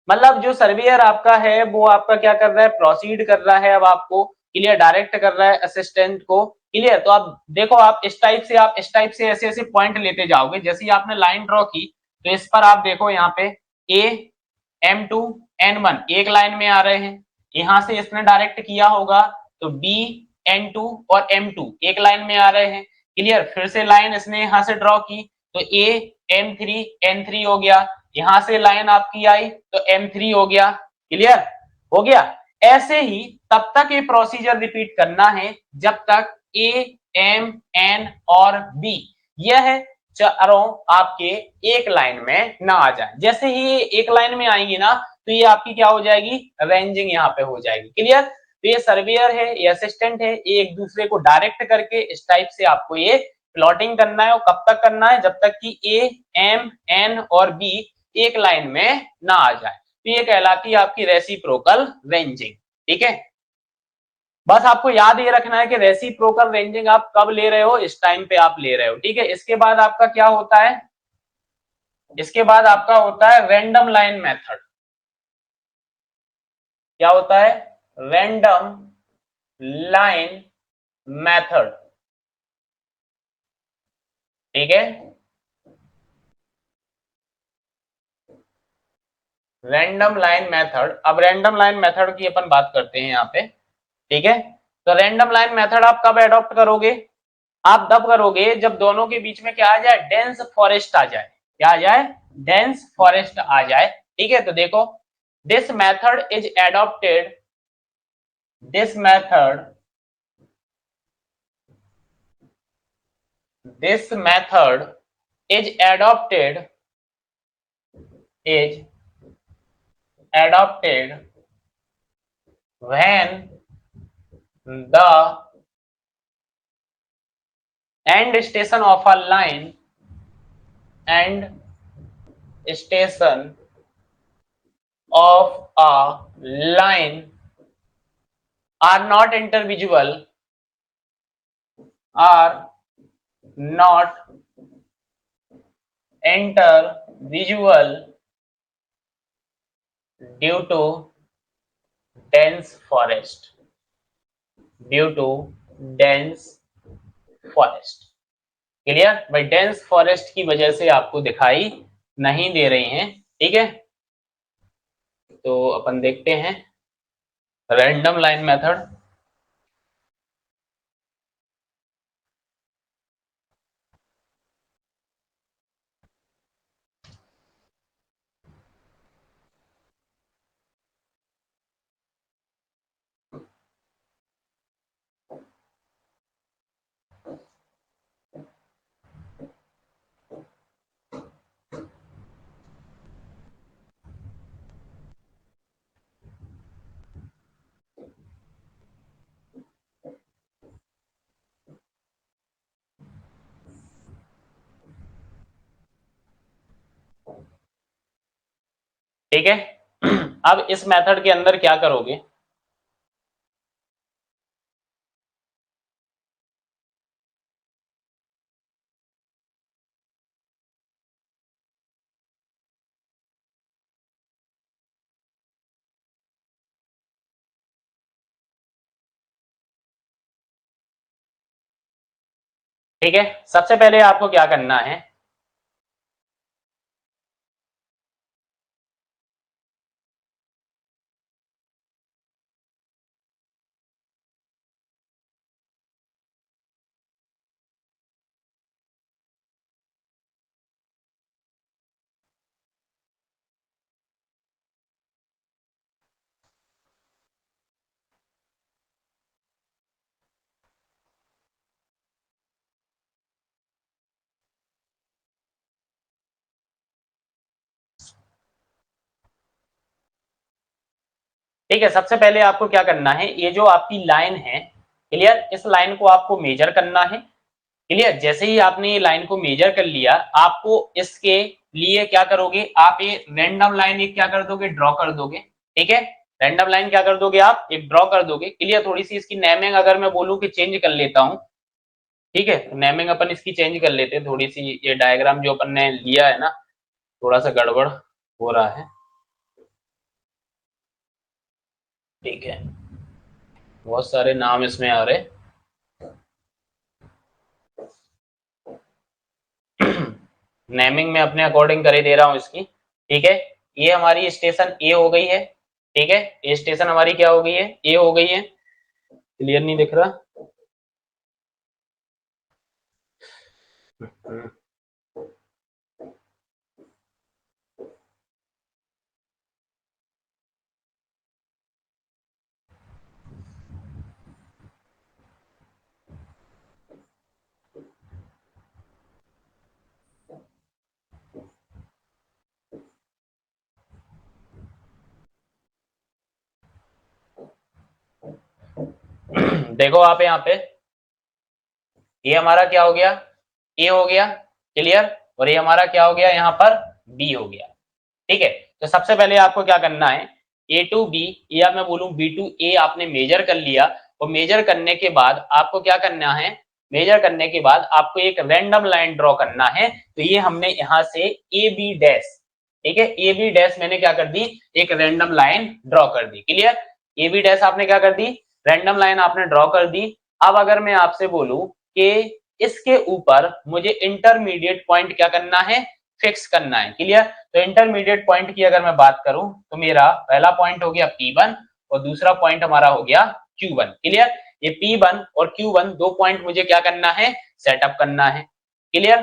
S1: मतलब जो सर्वेयर आपका है वो आपका क्या कर रहा है, प्रोसीड कर रहा है अब आपको, क्लियर, डायरेक्ट कर रहा है असिस्टेंट को, क्लियर। तो आप देखो आप इस टाइप से, आप इस टाइप से ऐसे ऐसे पॉइंट लेते जाओगे, जैसे ही आपने लाइन ड्रॉ की तो इस पर आप देखो यहाँ पे ए M2 N1 एक लाइन में आ रहे हैं, यहां से इसने डायरेक्ट किया होगा तो B N2 और M2 एक लाइन में आ रहे हैं, क्लियर। फिर से लाइन इसने यहां से ड्रॉ की तो A M3 N3 हो गया, यहां से लाइन आपकी आई तो M3 हो गया, क्लियर हो गया। ऐसे ही तब तक ये प्रोसीजर रिपीट करना है जब तक A M N और B यह चारों आपके एक लाइन में ना आ जाए। जैसे ही ये एक लाइन में आएंगी ना, तो ये आपकी क्या हो जाएगी, रेंजिंग यहाँ पे हो जाएगी। क्लियर? तो ये सर्वेयर है, ये असिस्टेंट है, ये एक दूसरे को डायरेक्ट करके इस टाइप से आपको ये प्लॉटिंग करना है। और कब तक करना है, जब तक कि ए, एम, एन और बी एक लाइन में ना आ जाए। तो ये कहलाती है आपकी रेसिप्रोकल रेंजिंग। ठीक है, बस आपको याद ये रखना है कि रेसिप्रोकल रेंजिंग आप कब ले रहे हो, इस टाइम पे आप ले रहे हो। ठीक है, इसके बाद आपका क्या होता है, इसके बाद आपका होता है रैंडम लाइन मेथड। क्या होता है, रैंडम लाइन मेथड। ठीक है, रैंडम लाइन मेथड। अब रैंडम लाइन मेथड की अपन बात करते हैं यहाँ पे। ठीक है, तो रैंडम लाइन मेथड आप कब एडॉप्ट करोगे, आप तब करोगे जब दोनों के बीच में क्या आ जाए, डेंस फॉरेस्ट आ जाए। क्या आ जाए, डेंस फॉरेस्ट आ जाए। ठीक है, तो देखो, this method is adopted, this method, this method is is adopted when the end station of a line and station of a line are not intervisual, are not intervisual due to dense forest, due to dense forest। Clear भाई, dense forest की वजह से आपको दिखाई नहीं दे रही हैं। ठीक है, तो अपन देखते हैं रैंडम लाइन मेथड। ठीक है, अब इस मेथड के अंदर क्या करोगे, ठीक है, सबसे पहले आपको क्या करना है, ठीक है, सबसे पहले आपको क्या करना है, ये जो आपकी लाइन है, क्लियर, इस लाइन को आपको मेजर करना है। क्लियर, जैसे ही आपने ये लाइन को मेजर कर लिया, आपको इसके लिए क्या करोगे, आप ये रैंडम लाइन एक क्या कर दोगे, ड्रॉ कर दोगे। ठीक है, रैंडम लाइन क्या कर दोगे, आप एक ड्रॉ कर दोगे। क्लियर, थोड़ी सी इसकी नेमिंग अगर मैं बोलूं कि चेंज कर लेता हूं, ठीक है, तो नेमिंग अपन इसकी चेंज कर लेते हैं थोड़ी सी। ये डायग्राम जो अपन ने लिया है ना, थोड़ा सा गड़बड़ हो रहा है। ठीक है, बहुत सारे नाम इसमें आ रहे। नेमिंग में अपने अकॉर्डिंग कर ही दे रहा हूं इसकी। ठीक है, ये हमारी स्टेशन ए हो गई है। ठीक है, ये स्टेशन हमारी क्या हो गई है, ए हो गई है। क्लियर नहीं दिख रहा, देखो आप यहाँ पे, ये हमारा क्या हो गया, ए हो गया, क्लियर, और ये हमारा क्या हो गया, यहाँ पर बी हो गया। ठीक है, तो सबसे पहले आपको क्या करना है, ए टू बी, या मैं बोलूं बी टू ए आपने मेजर कर लिया, और मेजर करने के बाद आपको क्या करना है, मेजर करने के बाद आपको एक रैंडम लाइन ड्रॉ करना है। तो ये हमने यहां से ए बी डैश, ठीक है, ए बी डैश मैंने क्या कर दी, एक रैंडम लाइन ड्रॉ कर दी, क्लियर, ए बी डैश आपने क्या कर दी, रैंडम लाइन आपने ड्रॉ कर दी। अब अगर मैं आपसे बोलूं कि इसके ऊपर मुझे इंटरमीडिएट पॉइंट क्या करना है, फिक्स करना है, क्लियर। तो इंटरमीडिएट पॉइंट की अगर मैं बात करूं तो मेरा पहला पॉइंट हो गया P1 और दूसरा पॉइंट हमारा हो गया Q1, क्लियर। ये P1 और Q1 दो पॉइंट मुझे क्या करना है, सेटअप करना है, क्लियर,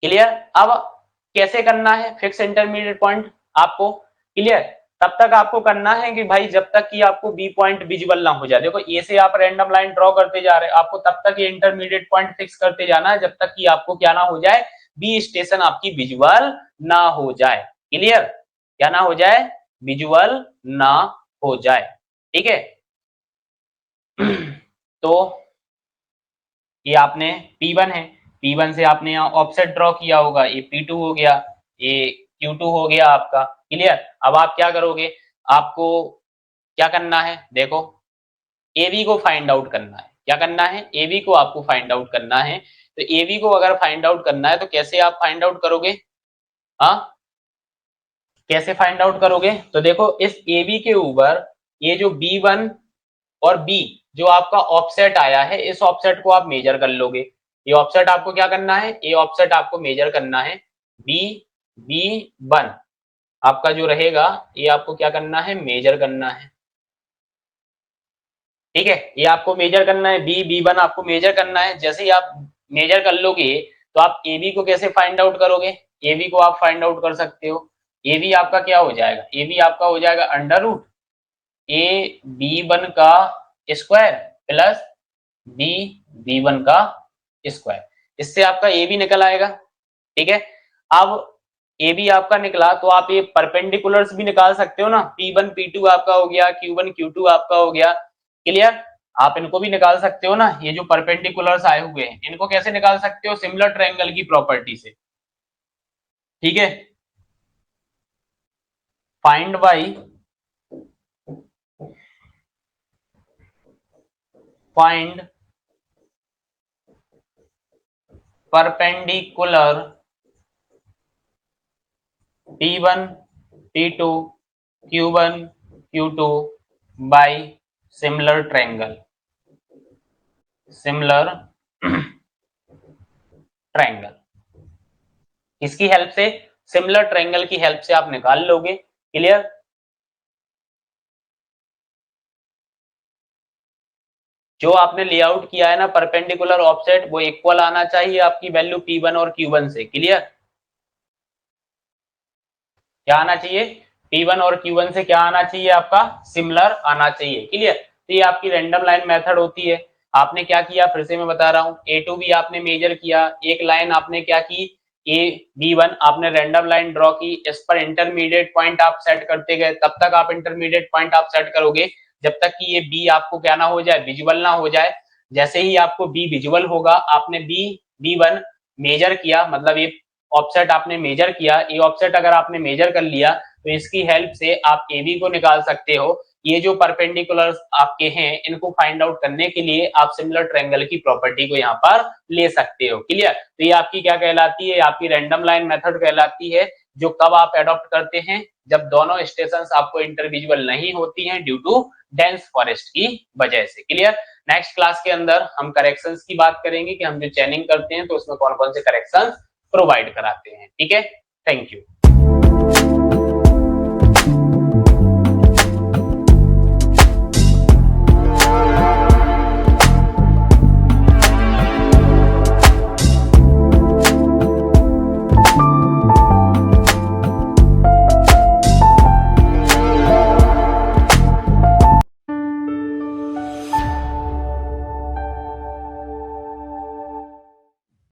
S1: क्लियर। अब कैसे करना है फिक्स इंटरमीडिएट पॉइंट आपको, क्लियर, तब तक आपको करना है कि भाई जब तक कि आपको बी पॉइंट विजिबल ना हो जाए, देखो ए से आप रैंडम लाइन ड्रॉ करते जा रहे हैं, आपको तब तक ये इंटरमीडिएट पॉइंट फिक्स करते जाना है जब तक कि आपको क्या ना हो जाए, बी स्टेशन आपकी विजुअल ना हो जाए, क्लियर, क्या ना हो जाए, विजुअल ना हो जाए, ठीक है। तो ये आपने P1 है, P1 से आपने यहाँ ऑफसेट ड्रॉ किया होगा, ये P2 हो गया, ये Q2 हो गया आपका, क्लियर। अब आप क्या करोगे, आपको क्या करना है, देखो AB को फाइंड आउट करना है, क्या करना है, AB को आपको फाइंड आउट करना है। तो AB को अगर फाइंड आउट करना है तो कैसे आप फाइंड आउट करोगे, हाँ, कैसे फाइंड आउट करोगे, तो देखो इस AB के ऊपर ये जो B1 और B जो आपका ऑफसेट आया है, इस ऑफसेट को आप मेजर कर लोगे। ये ऑफसेट आपको क्या करना है, ये ऑफसेट आपको मेजर करना है, B1 आपका जो रहेगा ये आपको क्या करना है, मेजर करना है, ठीक है, ये आपको मेजर करना है, B1 आपको मेजर करना है। जैसे ही आप मेजर कर लोगे तो आप AB को कैसे फाइंड आउट करोगे, AB को आप फाइंड आउट कर सकते हो, AB आपका क्या हो जाएगा, AB आपका हो जाएगा अंडर रूट ए B1 का स्क्वायर प्लस B1 का स्क्वायर, इससे आपका ए बी निकल आएगा, ठीक है। अब ए बी आपका निकला तो आप ये परपेंडिकुलर्स भी निकाल सकते हो ना, P1 P2 आपका हो गया, Q1 Q2 आपका हो गया, क्लियर, आप इनको भी निकाल सकते हो ना, ये जो परपेंडिकुलर्स आए हुए हैं इनको कैसे निकाल सकते हो, सिमिलर ट्रायंगल की प्रॉपर्टी से, ठीक है। Find by find perpendicular P1 P2 Q1 Q2 by similar triangle, similar triangle, इसकी हेल्प से, सिमिलर ट्रायंगल की हेल्प से आप निकाल लोगे, क्लियर। जो आपने लेआउट किया है ना परपेंडिकुलर ऑफसेट, वो इक्वल आना चाहिए आपकी वैल्यू P1 और Q1 से, क्लियर, क्या आना चाहिए, P1 और Q1 से क्या आना चाहिए, आपका सिमिलर आना चाहिए, क्लियर। तो ये आपकी रैंडम लाइन मेथड होती है। आपने क्या किया, फिर से मैं बता रहा हूँ, A टू B आपने मेजर किया, एक लाइन आपने क्या की, A B1 आपने रैंडम लाइन ड्रॉ की, इस पर इंटरमीडिएट पॉइंट आप सेट करते गए, तब तक आप इंटरमीडिएट पॉइंट आप सेट करोगे जब तक कि ये B आपको क्या ना हो जाए, विजुअल ना हो जाए। जैसे ही आपको B विजुअल होगा, आपने B1 मेजर किया, मतलब ये ऑफसेट आपने मेजर किया, ये ऑफसेट अगर आपने मेजर कर लिया तो इसकी हेल्प से आप AB को निकाल सकते हो। ये जो परपेंडिकुलर आपके हैं इनको फाइंड आउट करने के लिए आप सिमिलर ट्रायंगल की प्रॉपर्टी को यहाँ पर ले सकते हो, क्लियर। तो ये आपकी क्या कहलाती है, आपकी रैंडम लाइन मेथड कहलाती है, जो कब आप एडॉप्ट करते हैं, जब दोनों स्टेशंस आपको इंटरविजुअल नहीं होती हैं ड्यू टू डेंस फॉरेस्ट की वजह से, क्लियर। नेक्स्ट क्लास के अंदर हम करेक्शंस की बात करेंगे कि हम जो चैनिंग करते हैं तो उसमें कौन कौन से करेक्शंस प्रोवाइड कराते हैं, ठीक है। Thank you.